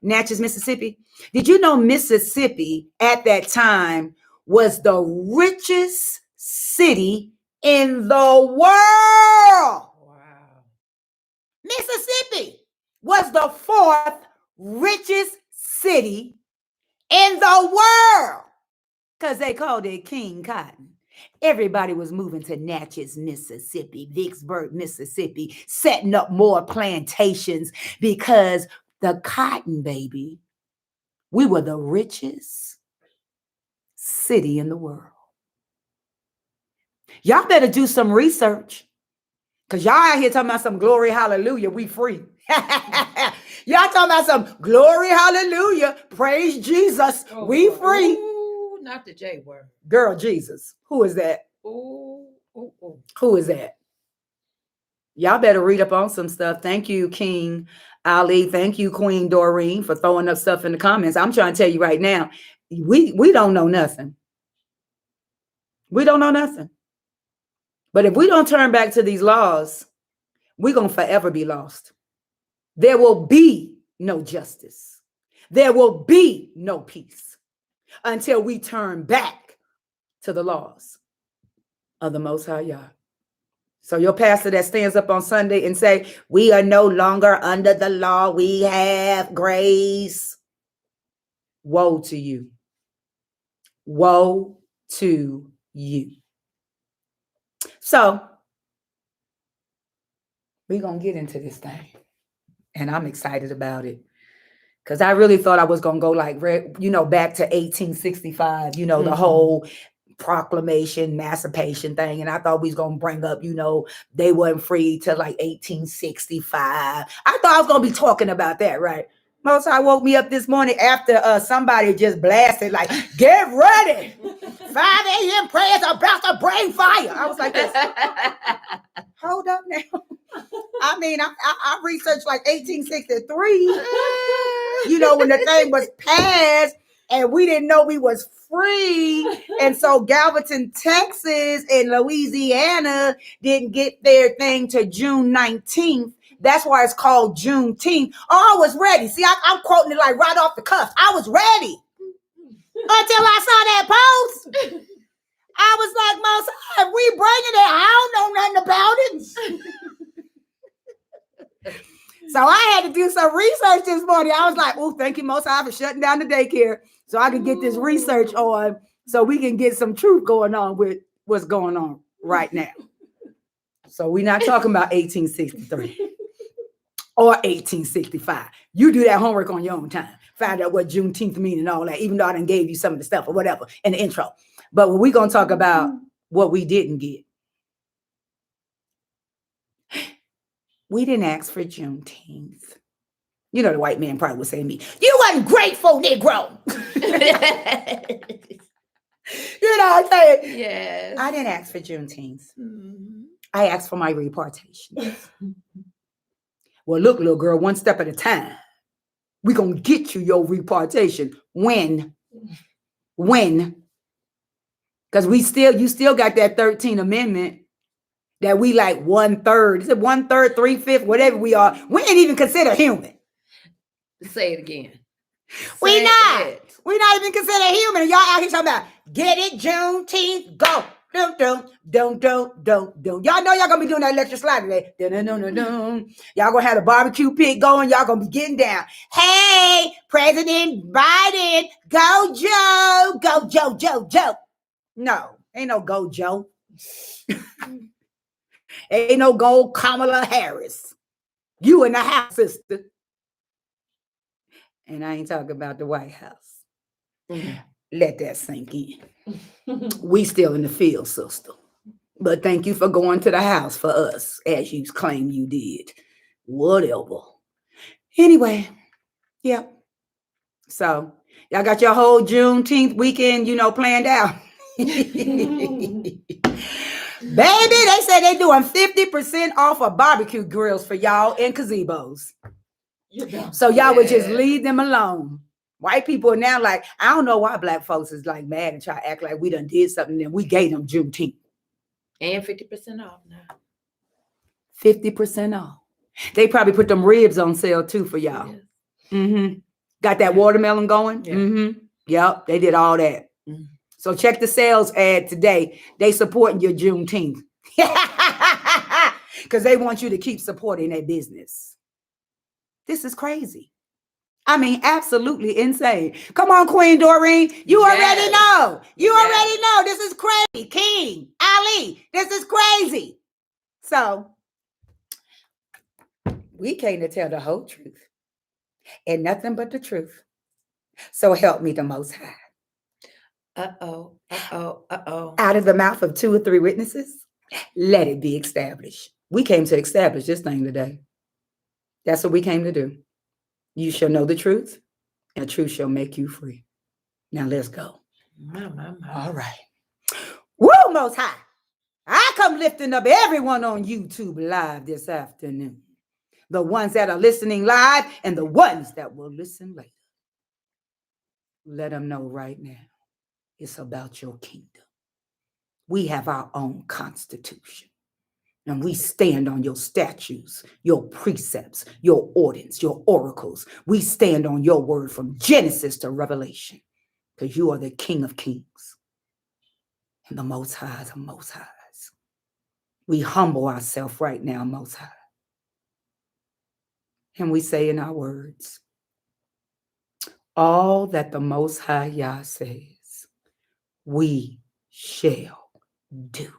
A: Natchez, Mississippi. Did you know Mississippi at that time was the richest city in the world? Mississippi was the 4th richest city in the world, because they called it King Cotton. Everybody was moving to Natchez, Mississippi, Vicksburg, Mississippi, setting up more plantations because the cotton, baby, we were the richest city in the world. Y'all better do some research, because y'all out here talking about some glory, hallelujah, we free. Y'all talking about some glory, hallelujah, praise Jesus, we free.
D: Ooh, not the J word.
A: Girl, Jesus. Who is that?
D: Ooh, ooh, ooh.
A: Who is that? Y'all better read up on some stuff. Thank you, King Ali. Thank you, Queen Doreen, for throwing up stuff in the comments. I'm trying to tell you right now, we don't know nothing. We don't know nothing. But if we don't turn back to these laws, we're going to forever be lost. There will be no justice. There will be no peace until we turn back to the laws of the Most High Yah. So your pastor that stands up on Sunday and say, we are no longer under the law, we have grace. Woe to you. Woe to you. So we're going to get into this thing. And I'm excited about it. Because I really thought I was going to go like, back to 1865, the whole proclamation, emancipation thing. And I thought we was going to bring up, they weren't free till like 1865. I thought I was going to be talking about that, right? Most High woke me up this morning after somebody just blasted, like, get ready. 5 a.m. prayers about to bring fire. I was like, this. Hold up now. I mean, I researched like 1863, when the thing was passed and we didn't know we was free. And so Galveston, Texas and Louisiana didn't get their thing to June 19th. That's why it's called Juneteenth. Oh, I was ready. See, I'm quoting it like right off the cuff. I was ready until I saw that post. I was like, Most High, we bringing it. I don't know nothing about it. So I had to do some research this morning. I was like, oh, thank you, Most High, for shutting down the daycare so I can get this research on so we can get some truth going on with what's going on right now. So we're not talking about 1863. Or 1865. You do that homework on your own time. Find out what Juneteenth means and all that, even though I done gave you some of the stuff or whatever in the intro. But we're going to talk about what we didn't get. We didn't ask for Juneteenth. The white man probably would say to me, you ungrateful Negro. I'm saying?
D: Yes.
A: I didn't ask for Juneteenth.
D: Mm-hmm.
A: I asked for my repartation. Well, look, little girl, one step at a time. We're going to get you your repartation. When? Because you still got that 13th Amendment that we like 1/3. Is it 1/3, 3/5, whatever we are? We ain't even considered human.
D: Say it again.
A: We're not even considered human. And y'all out here talking about, get it, Juneteenth, go. Don't. Y'all know y'all gonna be doing that electric slide today. Y'all gonna have the barbecue pit going. Y'all gonna be getting down. Hey, President Biden, go Joe. Go Joe. No, ain't no go Joe. Ain't no go Kamala Harris. You in the house, sister. And I ain't talking about the White House. Mm-hmm. Let that sink in. We still in the field, sister. But thank you for going to the house for us, as you claim you did. Whatever. Anyway, yeah. So y'all got your whole Juneteenth weekend, planned out. Baby, they say they're doing 50% off of barbecue grills for y'all in gazebos. So y'all would just leave them alone. White people are now like, I don't know why black folks is like mad and try to act like we done did something and we gave them Juneteenth.
D: And 50% off now.
A: 50% off. They probably put them ribs on sale too for y'all. Yes. Mm-hmm. Got that watermelon going? Yeah. Mm-hmm. Yep, they did all that. Mm-hmm. So check the sales ad today. They supporting your Juneteenth. Because they want you to keep supporting their business. This is crazy. I mean, absolutely insane. Come on, Queen Doreen. You already
D: Yes.
A: know. You
D: Yes.
A: already know. This is crazy. King Ali, this is crazy. So we came to tell the whole truth and nothing but the truth. So help me the Most High.
D: Uh-oh. Uh-oh. Uh-oh.
A: Out of the mouth of 2 or 3 witnesses, let it be established. We came to establish this thing today. That's what we came to do. You shall know the truth, and the truth shall make you free. Now let's go.
D: My.
A: All right. Woo, Most High. I come lifting up everyone on YouTube live this afternoon. The ones that are listening live and the ones that will listen later. Let them know right now it's about your kingdom. We have our own constitution. And we stand on your statutes, your precepts, your ordinance, your oracles. We stand on your word from Genesis to Revelation, because you are the King of Kings. And the Most Highs are Most Highs. We humble ourselves right now, Most High. And we say in our words, all that the Most High Yah says, we shall do.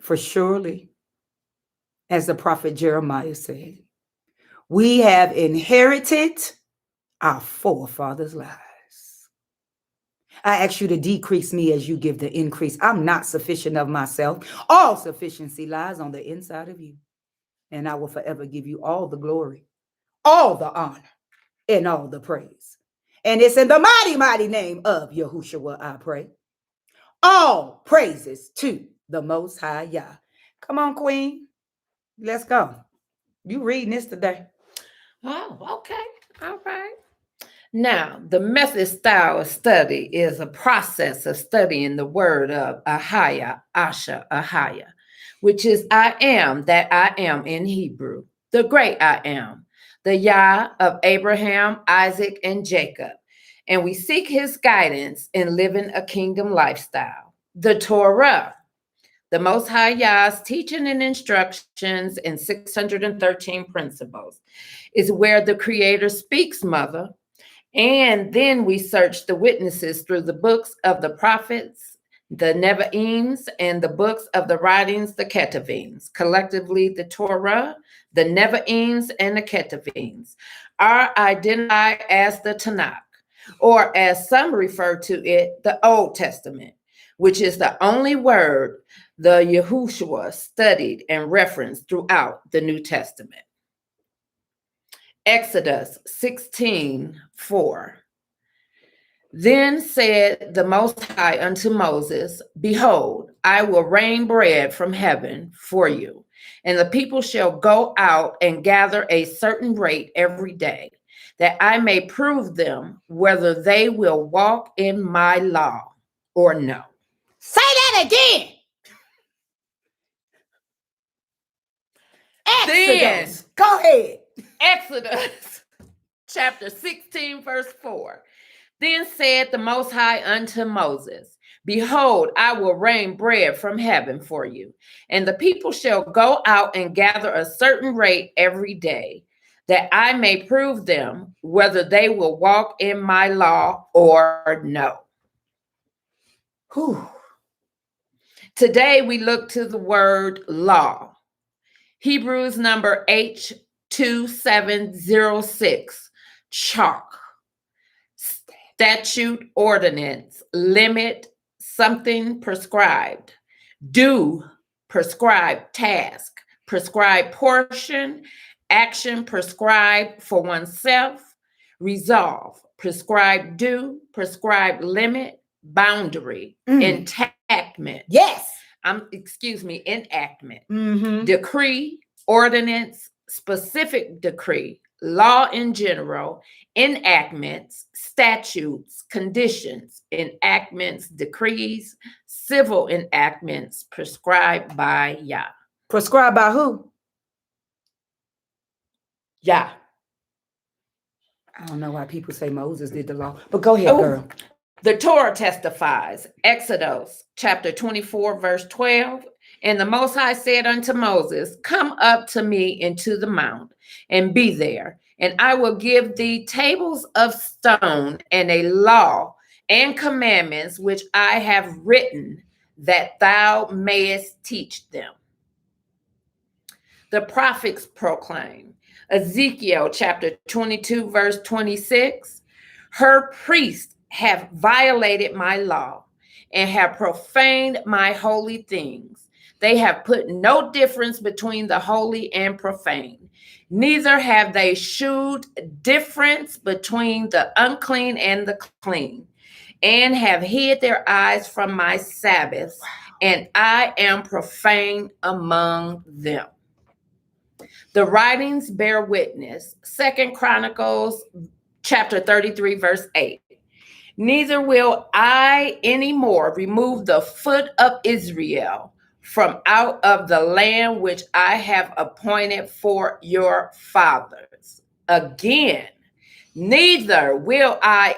A: For surely, as the prophet Jeremiah said, we have inherited our forefathers' lives. I ask you to decrease me as you give the increase. I'm not sufficient of myself. All sufficiency lies on the inside of you. And I will forever give you all the glory, all the honor, and all the praise. And it's in the mighty, mighty name of Yahushua I pray. All praises to the Most High Yah. Come on, Queen. Let's go. You reading this today.
D: Oh, okay. All right. Now, the method style of study is a process of studying the word of Ahaya, Asha, Ahaya, which is I am that I am in Hebrew, the great I am, the Yah of Abraham, Isaac, and Jacob. And we seek his guidance in living a kingdom lifestyle. The Torah, the Most High Yah's teaching and instructions in 613 principles, is where the Creator speaks, Mother. And then we search the witnesses through the books of the prophets, the Nevi'im, and the books of the writings, the Ketuvim. Collectively, the Torah, the Nevi'im, and the Ketuvim are identified as the Tanakh, or as some refer to it, the Old Testament, which is the only word the Yahushua studied and referenced throughout the New Testament. Exodus 16:4. Then said the Most High unto Moses, behold, I will rain bread from heaven for you, and the people shall go out and gather a certain rate every day, that I may prove them whether they will walk in my law or no.
A: Say that again. Exodus. Go ahead.
D: Exodus chapter 16, verse 4. Then said the Most High unto Moses, behold, I will rain bread from heaven for you, and the people shall go out and gather a certain rate every day, that I may prove them whether they will walk in my law or no. Whew. Today we look to the word law. Hebrews number H2706, chalk. Statute, ordinance, limit, something prescribed. Do, prescribed task, prescribed portion, action prescribed for oneself, resolve, prescribed due, prescribed limit, boundary, enactment.
A: Yes.
D: Enactment.
A: Mm-hmm.
D: Decree, ordinance, specific decree, law in general, enactments, statutes, conditions, enactments, decrees, civil enactments prescribed by Yah.
A: Prescribed by who?
D: Yah.
A: I don't know why people say Moses did the law, but go ahead, girl.
D: The Torah testifies, Exodus chapter 24, verse 12. And the Most High said unto Moses, come up to me into the mount and be there, And I will give thee tables of stone and a law and commandments which I have written, that thou mayest teach them. The prophets proclaim. Ezekiel chapter 22, verse 26. Her priests have violated my law and have profaned my holy things. They have put no difference between the holy and profane. Neither have they shewed difference between the unclean and the clean, and have hid their eyes from my Sabbaths, and I am profane among them. The writings bear witness. 2 Chronicles chapter 33, verse 8. Neither will I anymore remove the foot of Israel from out of the land which I have appointed for your fathers. Again, neither will I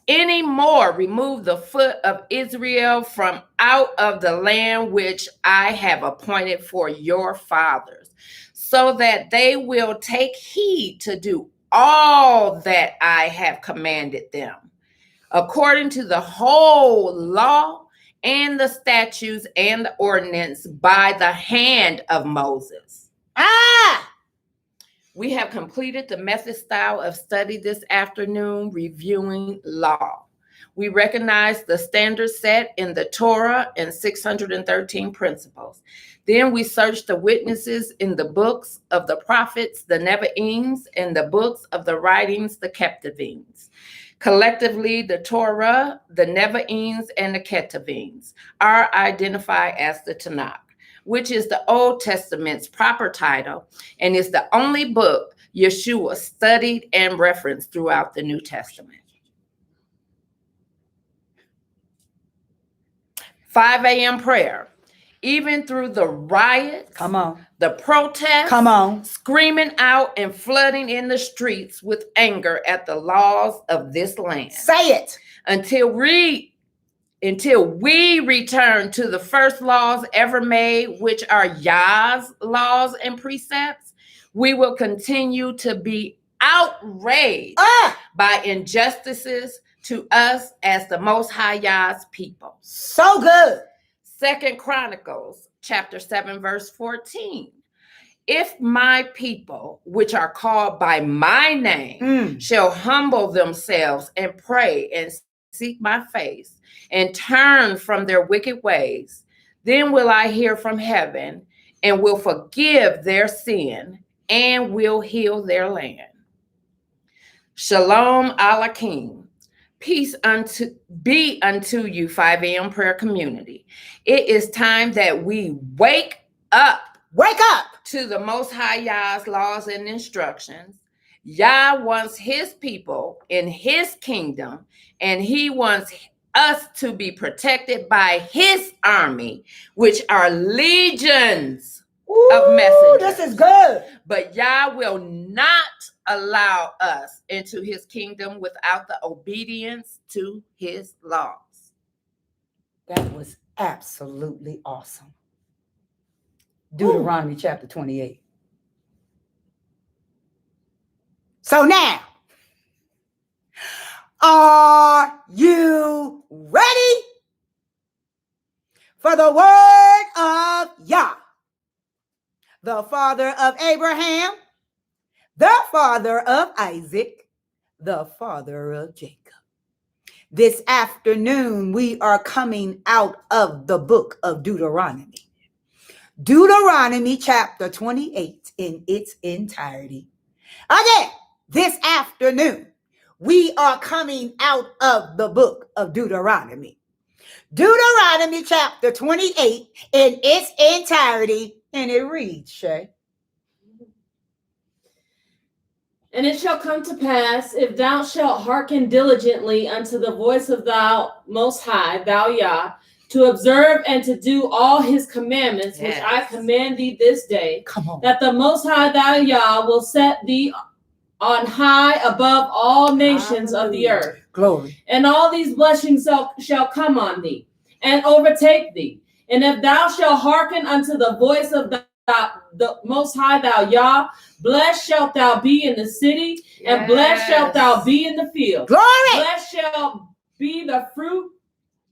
D: anymore remove the foot of Israel from out of the land which I have appointed for your fathers, so that they will take heed to do all that I have commanded them, according to the whole law and the statutes and the ordinance by the hand of Moses. We have completed the method style of study this afternoon, reviewing law. We recognize the standards set in the Torah and 613 principles. Then we search the witnesses in the books of the prophets, the Nevi'im, and the books of the writings, the Ketuvim. Collectively, the Torah, the Nevi'im, and the Ketuvim are identified as the Tanakh, which is the Old Testament's proper title and is the only book Yeshua studied and referenced throughout the New Testament. 5 a.m. prayer. Even through the riots,
A: Come on.
D: the protests,
A: Come on.
D: screaming out and flooding in the streets with anger at the laws of this land.
A: Say it.
D: Until we return to the first laws ever made, which are Yah's laws and precepts, we will continue to be outraged by injustices to us as the Most High Yah's people.
A: So good.
D: 2 Chronicles chapter 7, verse 14. If my people, which are called by my name, shall humble themselves and pray and seek my face and turn from their wicked ways, then will I hear from heaven and will forgive their sin and will heal their land. Shalom Aleichem. Peace be unto you, 5 a.m. prayer community. It is time that we wake up to the Most High Yah's laws and instructions. Yah wants his people in his kingdom, and he wants us to be protected by his army, which are legions of messengers.
A: This is good.
D: But Yah will not allow us into his kingdom without the obedience to his laws.
A: That was absolutely awesome. Deuteronomy chapter 28. So now, are you ready for the word of Yah, the father of Abraham, the father of Isaac, the father of Jacob? This afternoon, we are coming out of the book of Deuteronomy. Deuteronomy chapter 28 in its entirety. Again, this afternoon, we are coming out of the book of Deuteronomy. Deuteronomy chapter 28 in its entirety, and it reads, Shay.
E: And it shall come to pass, if thou shalt hearken diligently unto the voice of thou Most High, thou Yah, to observe and to do all his commandments, which I command thee this day, that the Most High, thou Yah, will set thee on high above all nations of the earth.
A: Glory.
E: And all these blessings shall come on thee and overtake thee. And if thou shalt hearken unto the voice of the Most High thou Yah. Blessed shalt thou be in the city, and blessed shalt thou be in the field.
A: Glory.
E: Blessed shall be the fruit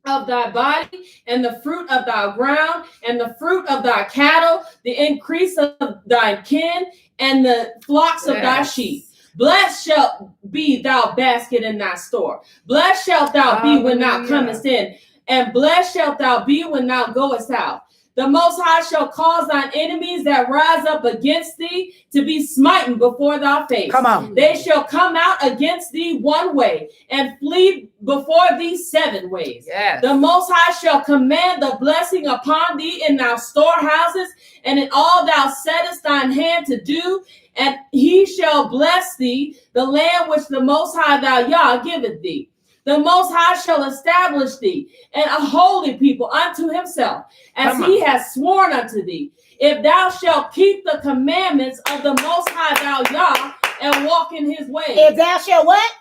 E: of thy body, and the fruit of thy ground, and the fruit of thy cattle, the increase of thy kin, and the flocks of thy sheep. Blessed shalt be thou basket in thy store. Blessed shalt thou be when thou comest in, and blessed shalt thou be when thou goest out. The Most High shall cause thine enemies that rise up against thee to be smitten before thy face.
A: Come on.
E: They shall come out against thee one way, and flee before thee 7 ways.
D: Yes.
E: The Most High shall command the blessing upon thee in thy storehouses, and in all thou settest thine hand to do, and he shall bless thee, the land which the Most High thou Yah giveth thee. The Most High shall establish thee and a holy people unto himself, as he has sworn unto thee. If thou shalt keep the commandments of the Most High thou Yah and walk in his ways.
A: If thou shalt what?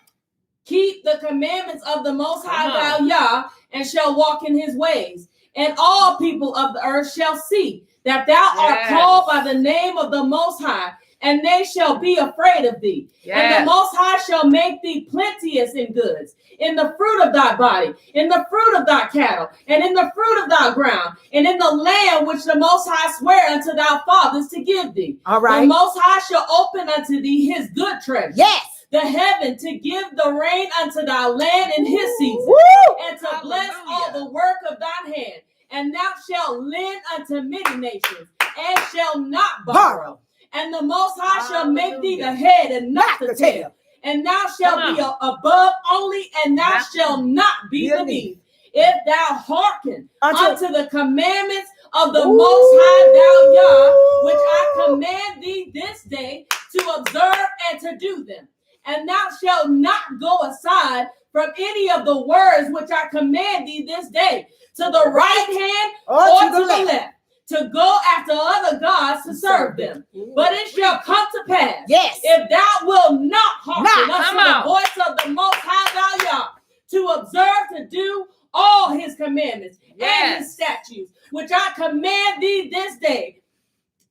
E: Keep the commandments of the Most High thou Yah and shall walk in his ways. And all people of the earth shall see that thou art called by the name of the Most High, and they shall be afraid of thee. And the Most High shall make thee plenteous in goods, in the fruit of thy body, in the fruit of thy cattle, and in the fruit of thy ground, and in the land which the Most High sware unto thy fathers to give thee.
A: All right.
E: The Most High shall open unto thee his good treasure.
A: Yes.
E: The heaven to give the rain unto thy land in his season,
A: Woo!
E: and to bless all the work of thine hand. And thou shalt lend unto many nations, and shall not borrow. And the Most High shall make thee the head and not the tail. And thou shalt be above only, and thou shalt not be beneath. If thou hearken unto the commandments of the Most High thou Yah, which I command thee this day to observe and to do them. And thou shalt not go aside from any of the words which I command thee this day, to the right hand or to the left, to go after other gods to serve them. But it shall come to pass, if thou wilt not hearken unto the voice of the Most High thou Yah, to observe to do all his commandments and his statutes, which I command thee this day,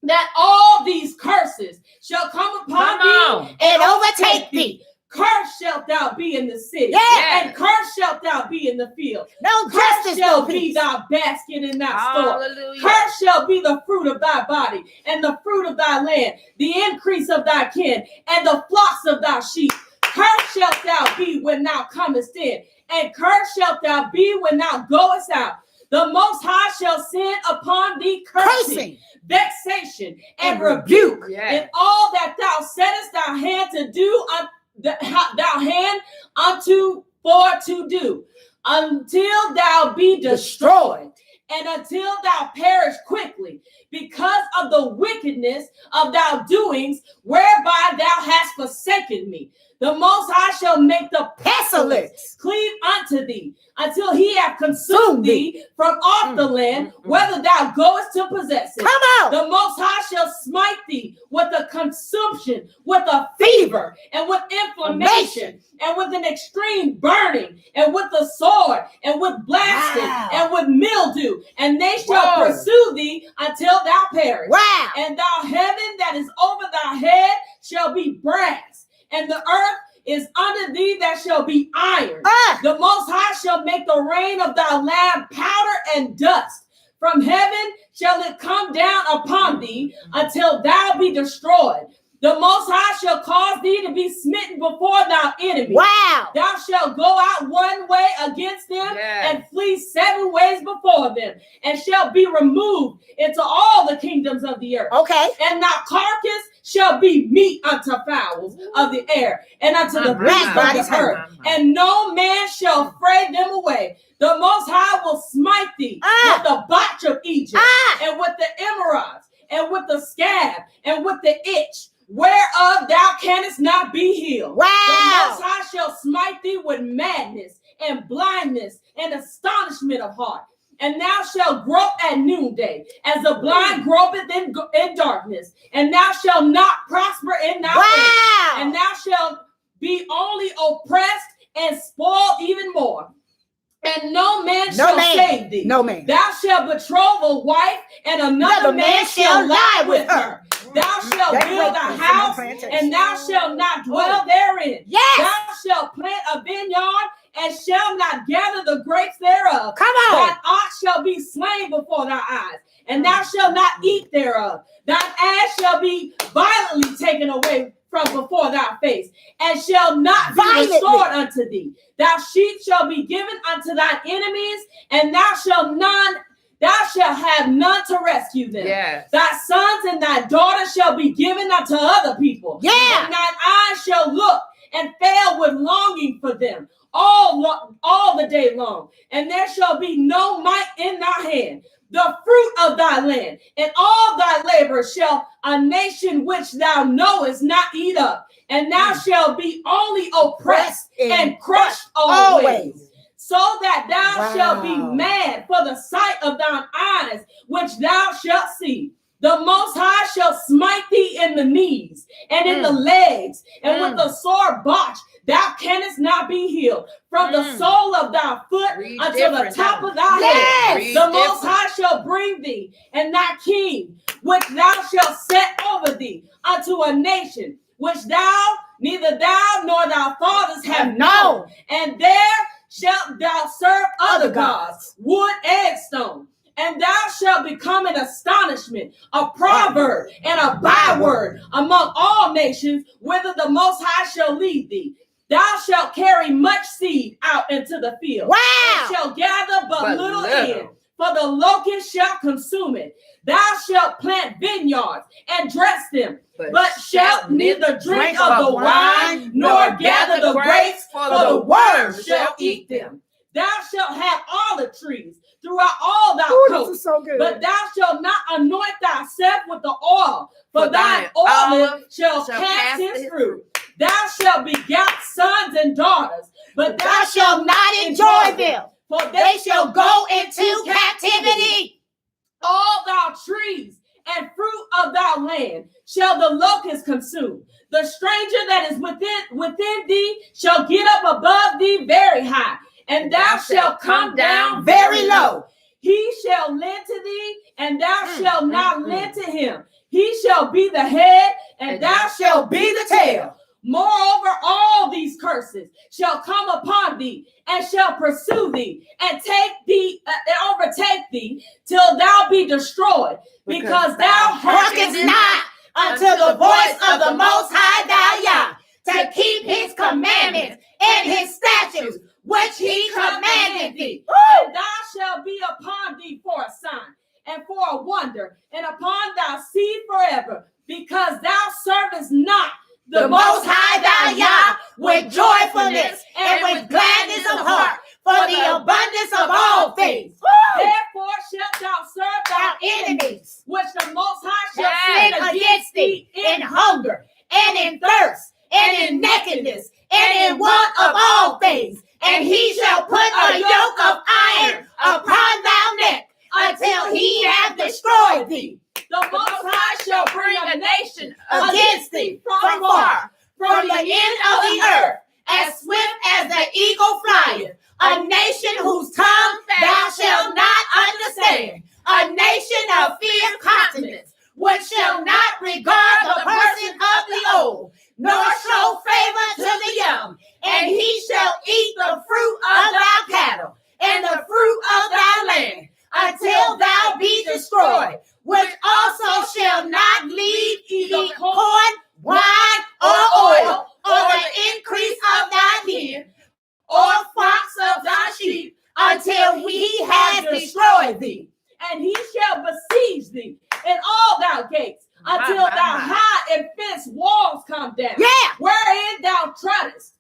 E: that all these curses shall come upon thee and overtake thee. Cursed shalt thou be in the city, and cursed shalt thou be in the field.
A: No
E: Cursed
A: justice,
E: shall
A: no
E: be
A: peace.
E: thy basket in thy store.
D: Hallelujah.
E: Cursed shall be the fruit of thy body, and the fruit of thy land, the increase of thy kin, and the flocks of thy sheep. Cursed shalt thou be when thou comest in, and cursed shalt thou be when thou goest out. The Most High shall send upon thee cursing, vexation, and rebuke in all that thou settest thy hand to do, thou hand unto for to do, until thou be destroyed, and until thou perish quickly, because of the wickedness of thy doings, whereby thou hast forsaken me. The Most High shall make the pestilence cleave unto thee, until he have consumed thee from off the land, whether thou goest to possess it.
A: Come on.
E: The Most High shall smite thee with a consumption, with a fever, and with inflammation, and with an extreme burning, and with the sword, and with blasting, and with mildew, and they shall pursue thee until thou perish.
A: Wow.
E: And thou heaven that is over thy head shall be brass, and the earth is under thee that shall be iron. The Most High shall make the rain of thy land powder and dust. From heaven shall it come down upon thee until thou be destroyed. The Most High shall cause thee to be smitten before thy enemies.
A: Wow.
E: Thou shalt go out one way against them and flee 7 ways before them, and shall be removed into all the kingdoms of the earth.
A: Okay.
E: And thy carcass shall be meat unto fowls of the air, and unto the beasts of the earth, and no man shall fray them away. The Most High will smite thee with the botch of Egypt, and with the emerods, and with the scab, and with the itch, whereof thou canst not be healed.
A: Wow.
E: The Most High shall smite thee with madness, and blindness, and astonishment of heart. And thou shalt grope at noonday, as the blind gropeth in darkness. And thou shalt not prosper in thy ways. And thou shalt be only oppressed and spoiled even more. and no man
A: No
E: shall
A: man.
E: save thee.
A: No man.
E: Thou shalt betroth a wife, and another man shall lie with her. Thou shalt
A: That's
E: build
A: what-
E: a house, and thou shalt not dwell therein.
A: Yes.
E: Thou shalt plant a vineyard, and shalt not gather the grapes thereof.
A: Come on.
E: Thine ox shall be slain before thy eyes, and thou shalt not eat thereof. Thine ass shall be violently taken away from before thy face, and shall not be
A: Violently.
E: restored unto thee. Thy sheep shall be given unto thine enemies, and thou shalt have none to rescue them.
D: Yes.
E: Thy sons and thy daughters shall be given unto other people.
A: Yeah.
E: And thine eyes shall look and fail with longing for them all the day long. And there shall be no might in thy hand. The fruit of thy land and all thy labor shall a nation which thou knowest not eat up. And thou shalt be only oppressed and crushed always. So that thou shalt be
A: Wow.
E: mad for the sight of thine eyes, which thou shalt see. The Most High shall smite thee in the knees and in the legs, and with the sore botch thou canst not be healed. From the sole of thy foot
D: Read
E: until the
D: different,
E: top
D: huh?
E: of thy
A: Yes.
E: head.
D: Read
E: The Most
D: different.
E: High shall bring thee, and thy king, which thou shalt set over thee, unto a nation which neither thou nor thy fathers have known. And there shalt thou serve other gods, wood and stone. And thou shalt become an astonishment, a proverb, and a byword among all nations, whither the Most High shall lead thee. Thou shalt carry much seed out into the field,
A: Wow.
E: and shall gather but little
D: little.
E: in, for the locust shall consume it. Thou shalt plant vineyards and dress them, but shalt neither drink of the wine nor gather the grapes, for the worms shall eat them. Thou shalt have olive trees throughout all thy
A: Ooh, this
E: coasts,
A: is so good.
E: but thou shalt not anoint thyself with the oil, for
D: For
E: thine
D: thine
E: olive
D: olive
E: shall
D: shall
E: cast
D: cast
E: his
D: his
E: fruit. Thou shalt beget sons and daughters, but
A: Thou shalt not enjoy them.
E: for
A: They shall go into captivity.
E: All thy trees and fruit of thy land shall the locust consume. The stranger that is within thee shall get up above thee very high, and thou shalt come down
A: Very low.
E: He shall lend to thee, and thou shalt not lend to him. He shall be the head, and thou shalt be the tail. Moreover, all these curses shall come upon thee, and shall pursue thee, and take thee, and overtake thee, till thou be destroyed, because thou
A: Hearkenest not unto the voice of the Most High thy Yah, to keep his commandments and his statutes, which he commanded thee.
E: And thou shalt be upon thee for a sign, and for a wonder, and upon thy seed forever, because thou servest not
A: The Most High thy Yah with joyfulness and with gladness of heart, for the abundance of all things.
E: Therefore shalt thou serve thy enemies, which the Most High shall
A: Send
E: send
A: against thee in hunger and in thirst and in nakedness and in want of all things. And he shall put a yoke of iron upon thy neck until he have destroyed thee.
E: The Most High shall bring a nation
A: Against thee from far, from the end of the earth, as swift as the eagle flyeth, a nation whose tongue thou shalt not understand, a nation of fierce countenance, which shall not regard the person of the old, nor show favor to the young. And he shall eat the fruit of thy cattle and the fruit of thy land, until thou be destroyed, which also shall not leave either corn, wine, or oil, or the increase of thy land, or flocks of thy sheep, until he has destroyed thee.
E: and he shall besiege thee in all thy gates, until thy high and fenced walls come down,
A: Yeah.
E: wherein thou treadest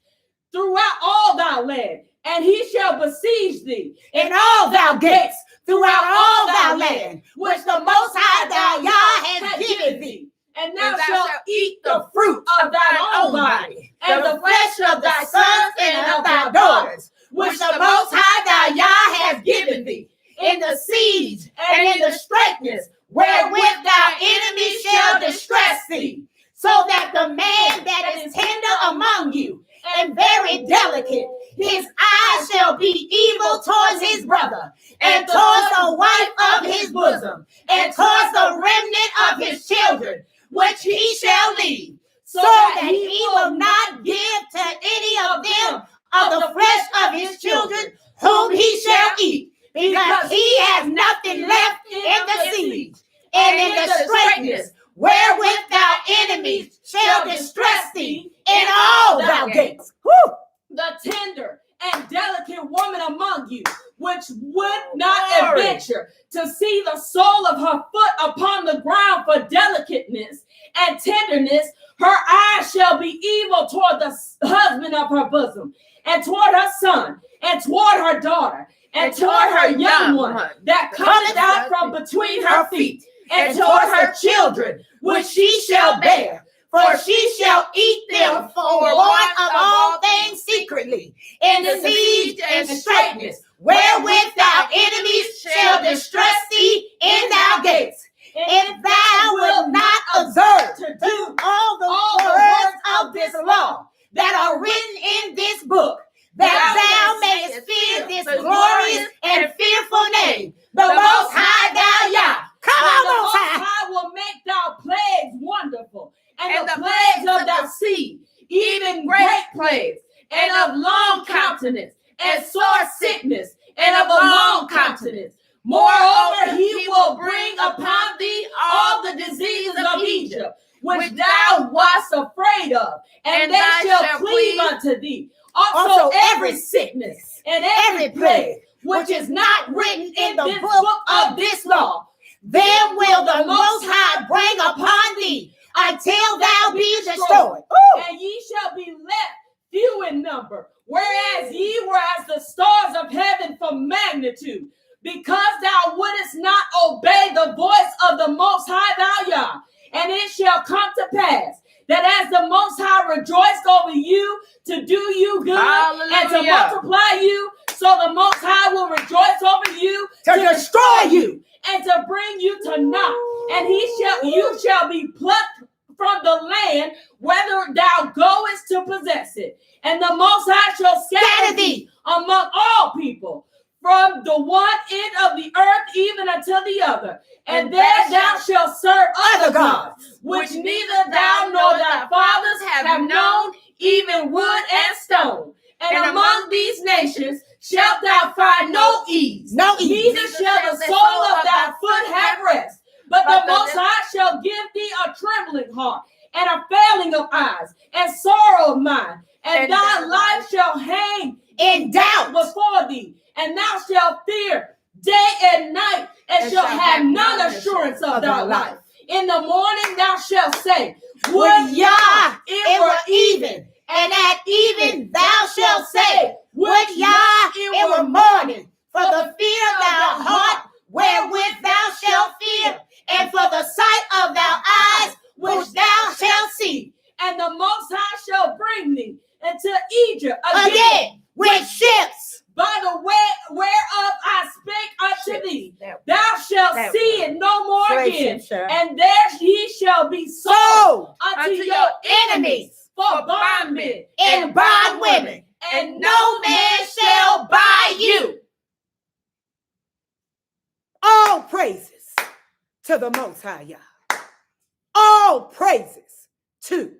E: throughout all thy land. And he shall besiege thee
A: In all thy gates, throughout all thy land, which the Most High thy Yah has given thee.
E: and thou
D: And thou
E: shalt
D: shalt
E: eat the fruit of thine own body, and the flesh of thy sons and of thy daughters, which the Most High thy Yah has given thee,
A: in the siege and in the straitness, wherewith thy enemies shall distress thee, so that the man that is tender among you and very delicate,
F: his eyes shall be evil towards his brother, and towards the wife of his bosom, and towards the remnant of his children, which he shall leave, so that he will not give to any of them of the flesh of his children whom he shall eat, because he has nothing left in the siege, and in the straitness wherewith thy enemies shall distress thee in all thy gates. Woo!
E: The tender and delicate woman among you, which would not adventure to see the sole of her foot upon the ground for delicateness and tenderness, her eyes shall be evil toward the husband of her bosom, and toward her son, and toward her daughter, and toward her young one that cometh out from between her feet, and toward her children, which she shall bear.
F: For she shall eat them for want of all things secretly, in the siege and straitness, wherewith thy enemies shall distress thee in thy gates. If thou wilt not observe to do all the words of this law that are written in this book, that thou mayest fear this glorious and fearful name, the Most High thou Yah. Come on,
E: the
F: Most High.
E: High will make thy plagues wonderful, and the plagues of thy seed, even great plagues, and of long countenance, and sore sickness, and of a long countenance. Moreover, he will bring upon thee all the diseases of Egypt, which thou wast afraid of, and they shall cleave unto thee. Also every sickness and every plague, which is not written in this book of this law,
F: then will the Most High bring upon thee until thou be destroyed. Ooh.
E: and ye shall be left few in number, whereas ye were as the stars of heaven for magnitude, because thou wouldest not obey the voice of the Most High thou Yah. And it shall come to pass that as the Most High rejoiced over you to do you good and to multiply you, so the Most High will rejoice over you
F: To destroy you.
E: and to bring you to naught. And you shall be plucked from the land, whether thou goest to possess it. And the Most High shall scatter thee among all people, from the one end of the earth even unto the other. And there thou shalt serve other gods, which neither thou nor thy fathers have known, even wood and stone. And among these nations shalt thou find no ease, neither shall the sole of thy foot have rest. But the Most High shall give thee a trembling heart, and a failing of eyes, and sorrow of mind. And thy life shall hang in doubt before thee, and thou shalt fear day and night, and shalt have none assurance of thy life. In the morning thou shalt say, would Yah it were even.
F: And at even thou shalt say, would Yah it were morning, for the fear of thy heart wherewith thou shalt fear, and for the sight of thy eyes which thou shalt see.
E: And the Most High shall bring thee into Egypt
F: Again with ships,
E: by the way whereof I spake unto thee. Thou shalt see it no more again, and there ye shall be sold unto your enemies for bondmen
F: and bondwomen,
E: and no man shall buy you.
A: All praises to the Most High Yah. All praises to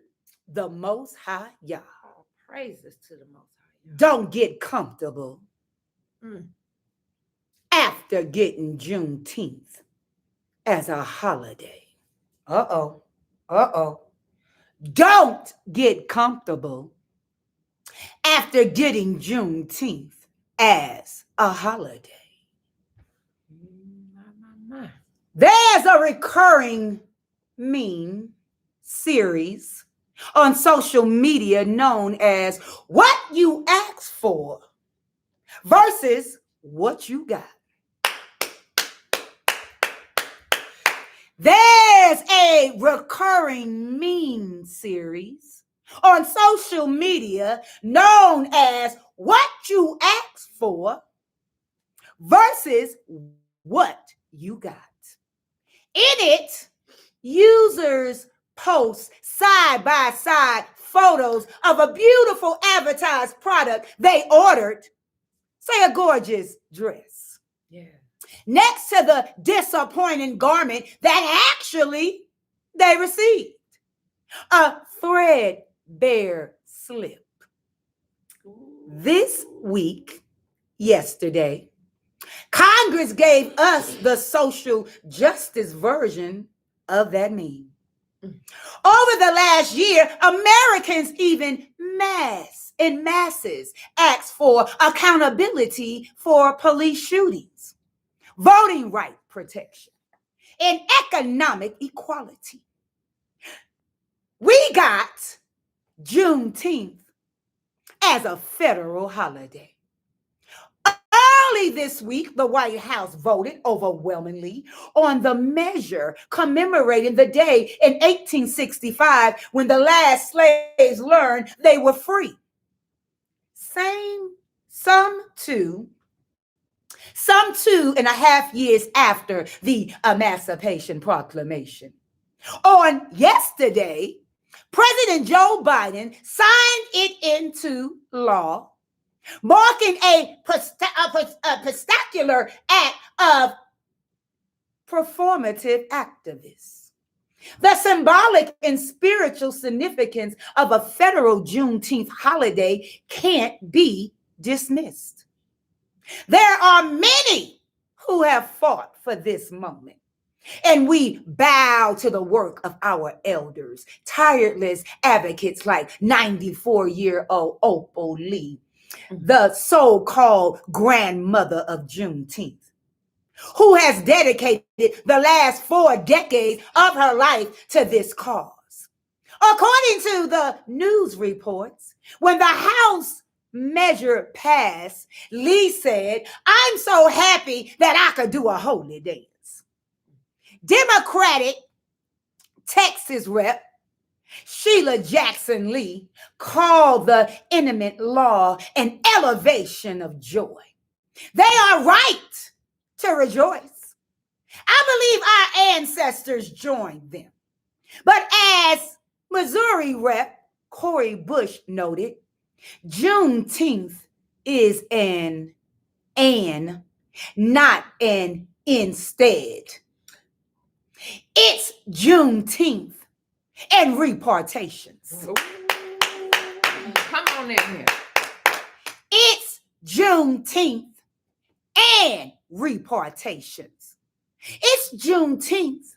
A: the Most High Yah.
D: All praises to the Most High.
A: Don't get comfortable after getting Juneteenth as a holiday. Uh-oh. Don't get comfortable after getting Juneteenth as a holiday. There's a recurring meme series on social media known as What You Asked For versus What You Got. There's a recurring meme series on social media known as What You Asked For versus What You Got. In it, users post side by side photos of a beautiful advertised product they ordered, say a gorgeous dress,
D: Yeah.
A: next to the disappointing garment that actually they received, a threadbare slip. This week, yesterday, Congress gave us the social justice version of that meme. Over the last year, Americans even in masses asked for accountability for police shootings, voting right protection, and economic equality. We got Juneteenth as a federal holiday. Early this week, the White House voted overwhelmingly on the measure commemorating the day in 1865 when the last slaves learned they were free. Some 2.5 years after the Emancipation Proclamation. On yesterday, President Joe Biden signed it into law, marking a spectacular act of performative activists. The symbolic and spiritual significance of a federal Juneteenth holiday can't be dismissed. There are many who have fought for this moment, and we bow to the work of our elders, tireless advocates like 94-year-old Opal Lee, the so-called grandmother of Juneteenth, who has dedicated the last 4 decades of her life to this cause. According to the news reports, when the House measure passed, Lee said, "I'm so happy that I could do a holy dance." Democratic Texas rep Sheila Jackson Lee called the imminent law an elevation of joy. They are right to rejoice. I believe our ancestors joined them. But as Missouri rep Cori Bush noted, Juneteenth is an and, not an instead. It's Juneteenth and repartations.
D: Ooh. Come on in here.
A: It's Juneteenth and repartations. It's Juneteenth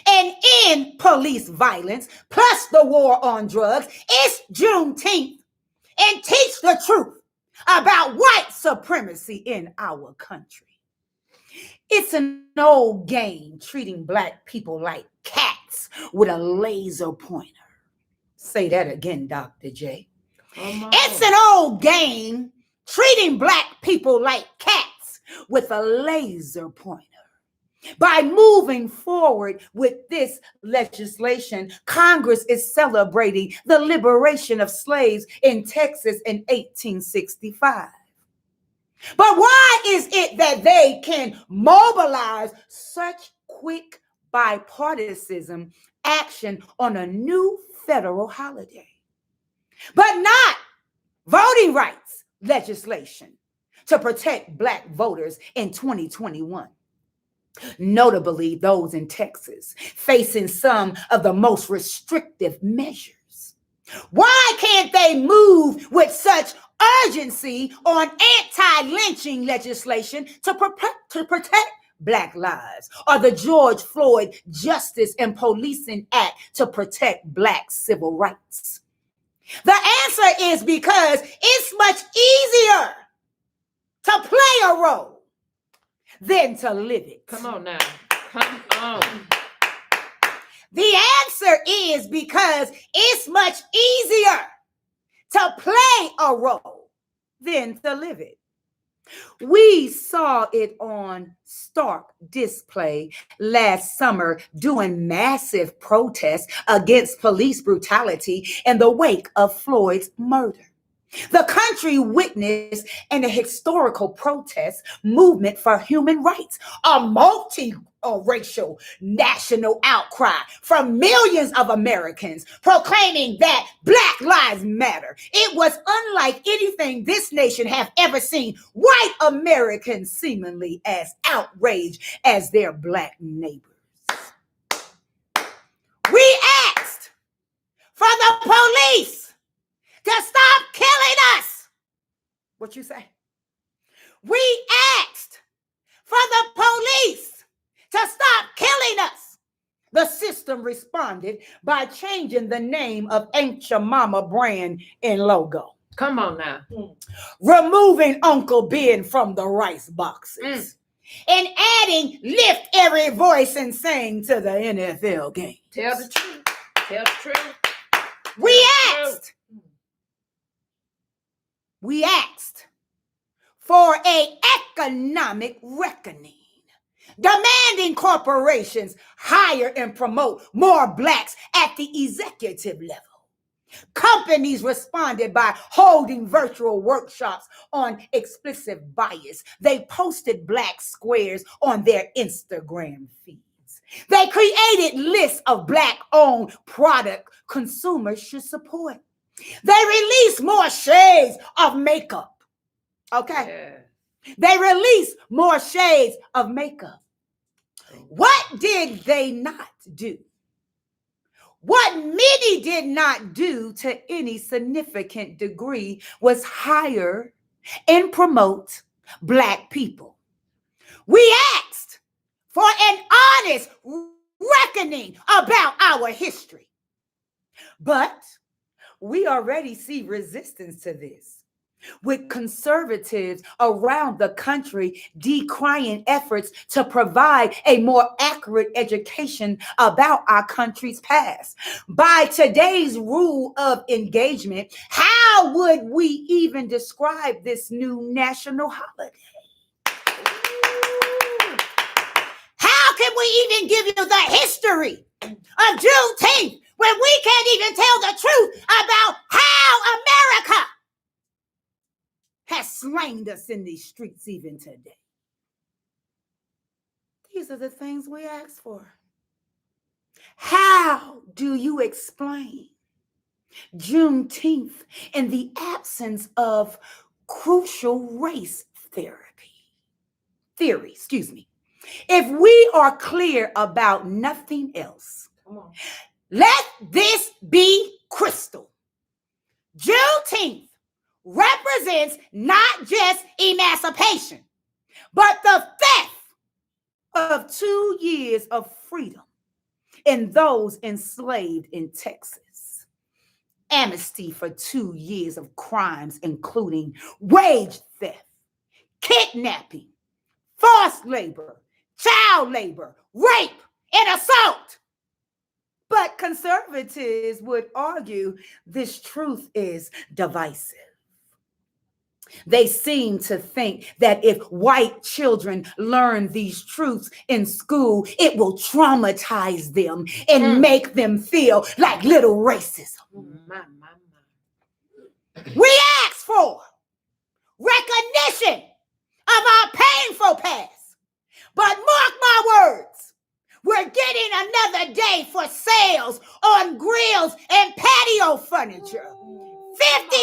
A: and in police violence, plus the war on drugs. It's Juneteenth and teach the truth about white supremacy in our country. It's an old game treating Black people like cats with a laser pointer. Say that again, Dr. J. It's an old game treating Black people like cats with a laser pointer. By moving forward with this legislation, Congress is celebrating the liberation of slaves in Texas in 1865. But why is it that they can mobilize such quick bipartisan action on a new federal holiday, but not voting rights legislation to protect Black voters in 2021? Notably, those in Texas facing some of the most restrictive measures. Why can't they move with such urgency on anti-lynching legislation to protect Black lives, or the George Floyd Justice and Policing Act to protect Black civil rights? The answer is because it's much easier to play a role than to live it.
D: Come on now. Come on.
A: The answer is because it's much easier to play a role than to live it. We saw it on stark display last summer during massive protests against police brutality in the wake of Floyd's murder. The country witnessed an historical protest movement for human rights, a multi-racial national outcry from millions of Americans proclaiming that Black Lives Matter. It was unlike anything this nation have ever seen. White Americans seemingly as outraged as their Black neighbors. We asked for the police to stop killing us. What you say? We asked for the police to stop killing us. The system responded by changing the name of Ain't Your Mama brand and logo,
D: Come on now.
A: removing Uncle Ben from the rice boxes, and adding Lift Every Voice and Sing to the NFL game.
D: Tell the truth. Tell the truth.
A: We asked for an economic reckoning, demanding corporations hire and promote more Blacks at the executive level. Companies responded by holding virtual workshops on explicit bias. They posted Black squares on their Instagram feeds. They created lists of Black-owned product consumers should support. They released more shades of makeup. Okay.
D: Yeah.
A: They released more shades of makeup. What did they not do? What many did not do to any significant degree was hire and promote Black people. We asked for an honest reckoning about our history. But we already see resistance to this, with conservatives around the country decrying efforts to provide a more accurate education about our country's past. By today's rule of engagement, how would we even describe this new national holiday? How can we even give you the history of Juneteenth when we can't even tell the truth about how America has slain us in these streets even today? These are the things we ask for. How do you explain Juneteenth in the absence of crucial race theory? If we are clear about nothing else,
E: Come on.
A: let this be crystal. Juneteenth represents not just emancipation, but the theft of 2 years of freedom in those enslaved in Texas. Amnesty for 2 years of crimes, including wage theft, kidnapping, forced labor, child labor, rape, and assault. But conservatives would argue this truth is divisive. They seem to think that if white children learn these truths in school, it will traumatize them and make them feel like little racism.
D: My.
A: We ask for recognition of our painful past. But mark my words, we're getting another day for sales on grills and patio furniture.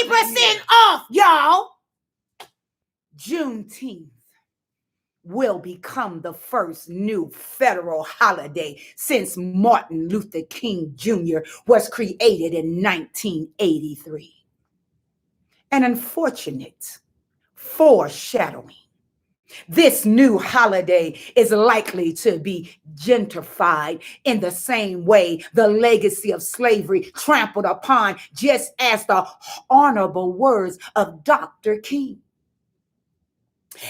A: 50% off, y'all. Juneteenth will become the first new federal holiday since Martin Luther King Jr. was created in 1983. An unfortunate foreshadowing. This new holiday is likely to be gentrified in the same way the legacy of slavery trampled upon, just as the honorable words of Dr. King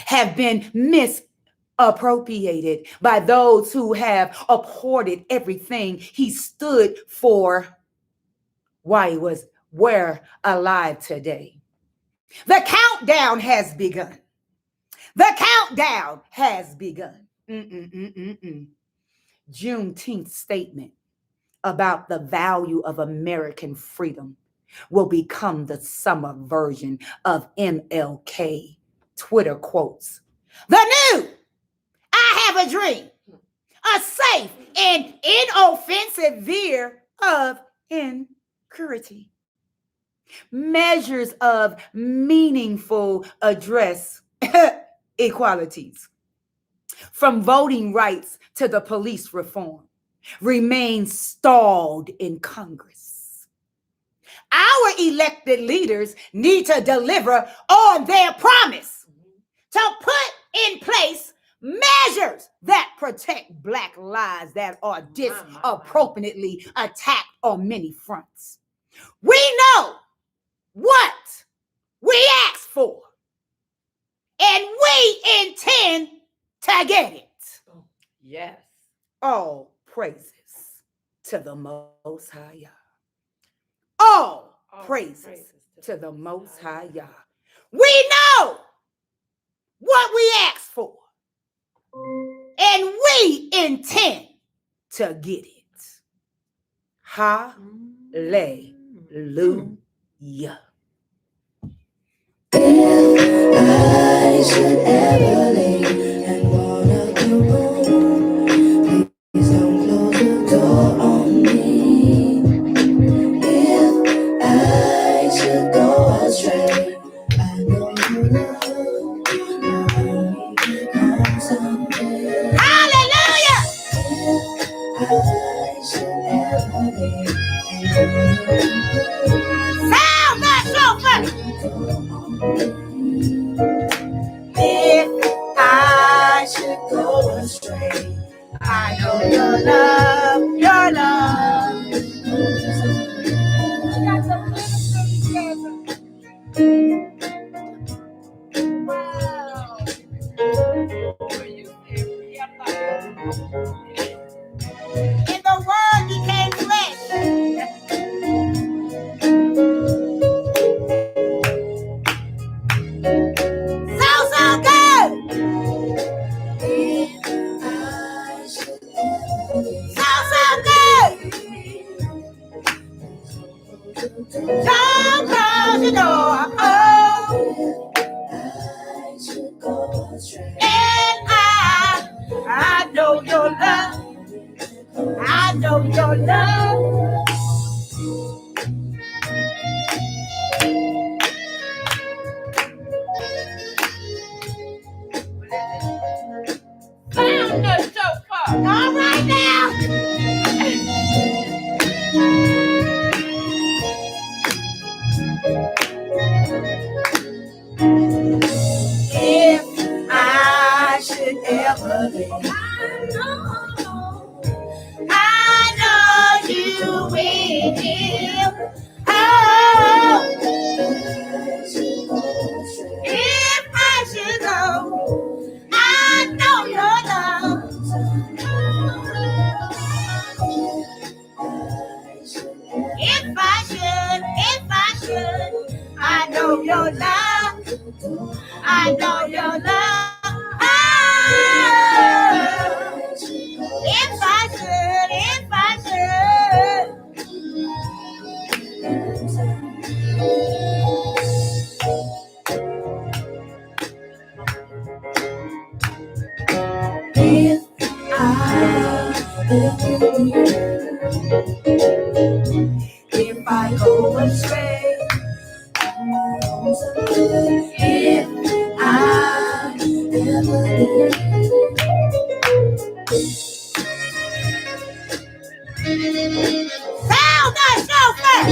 A: have been misappropriated by those who have abhorred everything he stood for while he was alive today. The countdown has begun. The countdown has begun. Juneteenth statement about the value of American freedom will become the summer version of MLK Twitter quotes. The new I have a dream, a safe and inoffensive veer of insecurity. Measures of meaningful address equalities, from voting rights to the police reform, remain stalled in Congress. Our elected leaders need to deliver on their promise to put in place measures that protect Black lives that are disproportionately attacked on many fronts. We know what we asked for, and we intend to get it.
D: Yes.
A: All praises to the Most High Yah. All praises to the Most High Yah. We know what we asked for, and we intend to get it. Hallelujah.
B: I should ever leave and wanna come home, please don't close the door on me. If I should go astray, I know you love me come someday.
A: Hallelujah.
B: I should ever leave and wanna
A: Sound that shofar.
B: If I should go astray,
A: I know your love, your love. And the word became flesh. So good.
B: I should ever leave,
A: So good. Don't close the door. Oh,
B: I should go astray.
A: and I know your love. I know your love. Sound the shofar. All right now.
B: If I should ever leave,
A: I know you will. Oh,
B: I should go astray.
A: if I should go, I know your love. If I should, I know your love. I know your love. Oh, if I should.
B: If I ever leave, if I go astray, if I ever leave,
A: Sound the shofar.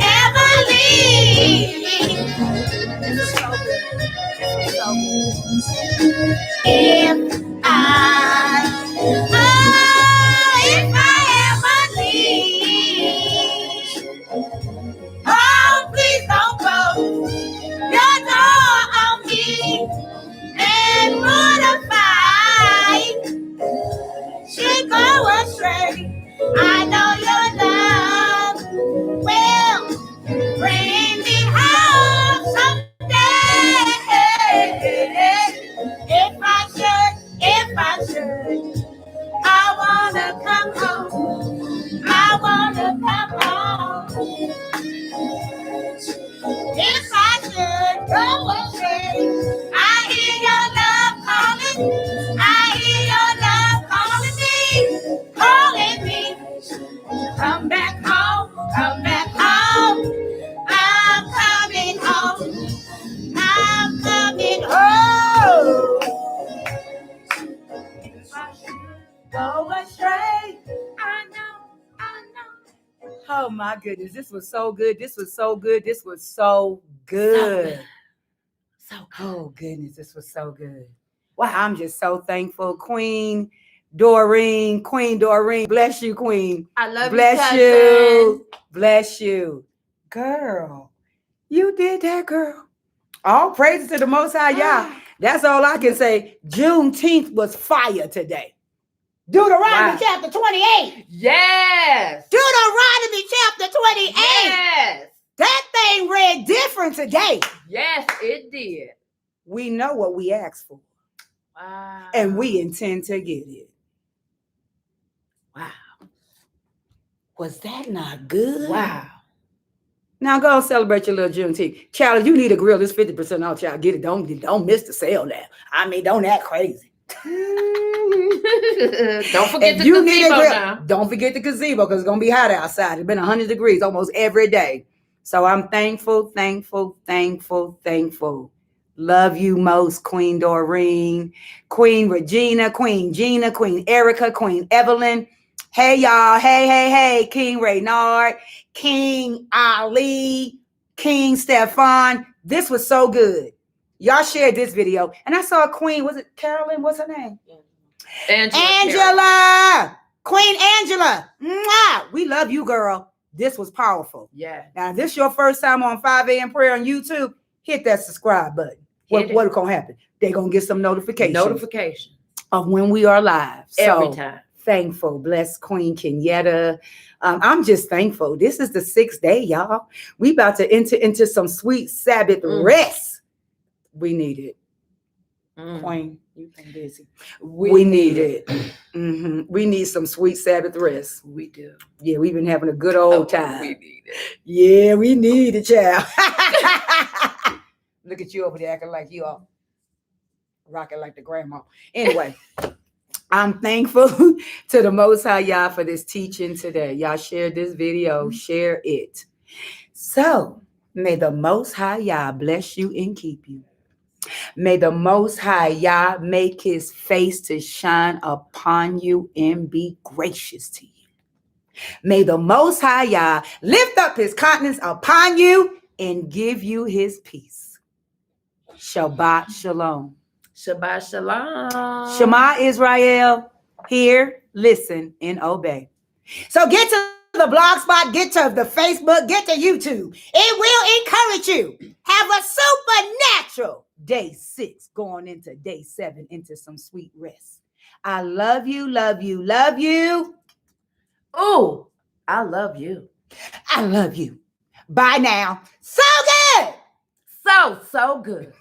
A: Emily. If I ever leave, oh, please don't close your door on me and mortified. Should go astray. I know your love will bring me home someday. If I should,
F: go astray. I hear your love calling. I hear your love calling me. Come back home, come back home. I'm coming home. I'm coming home. Go astray. I know.
A: Oh my goodness, this was so good. This was so good. This was so good. Oh goodness, this was so good. Wow, I'm just so thankful. Queen Doreen, bless you, Queen.
D: I love
A: Bless
D: you,
A: you. Bless you. Girl, you did that, girl. All praises to the Most High Yah. That's all I can say. Juneteenth was fire today.
F: Deuteronomy
D: Wow.
F: chapter 28.
D: Yes.
F: Deuteronomy chapter 28.
D: Yes.
F: That thing read different today.
D: Yes, it did.
A: We know what we asked for,
D: Wow.
A: and we intend to get it. Wow. Was that not good?
D: Wow.
A: Now go and celebrate your little Juneteenth. Child, if you need a grill, it's 50% off, child. Get it. Don't miss the sale now. I mean, don't act crazy.
D: Don't forget
A: If
D: the
A: you need a
D: gazebo
A: grill,
D: now.
A: don't forget the gazebo because it's going to be hot outside. It's been 100 degrees almost every day. So I'm thankful. Love you most, Queen Doreen, Queen Regina, Queen Gina, Queen Erica, Queen Evelyn. Hey, y'all. Hey, King Reynard, King Ali, King Stefan. This was so good. Y'all shared this video. And I saw a queen. Was it Carolyn? What's her name? Angela. Queen Angela. Mwah. We love you, girl. This was powerful.
D: Yeah.
A: Now, if this is your first time on 5 a.m. prayer on YouTube, hit that subscribe button. What's going to happen? They're going to get some notification of when we are live.
D: Every
A: So,
D: time.
A: thankful. Bless Queen Kenyatta. I'm just thankful. This is the 6th day, y'all. We about to enter into some sweet Sabbath rest. We need it. Queen, you've been busy. We need it. We need some sweet Sabbath rest.
D: We do.
A: Yeah, we've been having a good old time.
D: We need it.
A: Yeah, we need it, child. Look at you over there acting like you all rocking like the grandma. Anyway, I'm thankful to the Most High Yah for this teaching today. Y'all share this video, share it. So may the Most High Yah bless you and keep you. May the Most High Yah make his face to shine upon you and be gracious to you. May the Most High Yah lift up his countenance upon you and give you his peace. Shabbat shalom.
D: Shabbat shalom.
A: Shema Israel, hear, listen, and obey. So get to the blog spot, get to the Facebook, get to YouTube. It will encourage you. Have a supernatural day 6 going into day 7 into some sweet rest. I love you.
D: Oh, I love you.
A: I love you. Bye now. So good.
D: So good.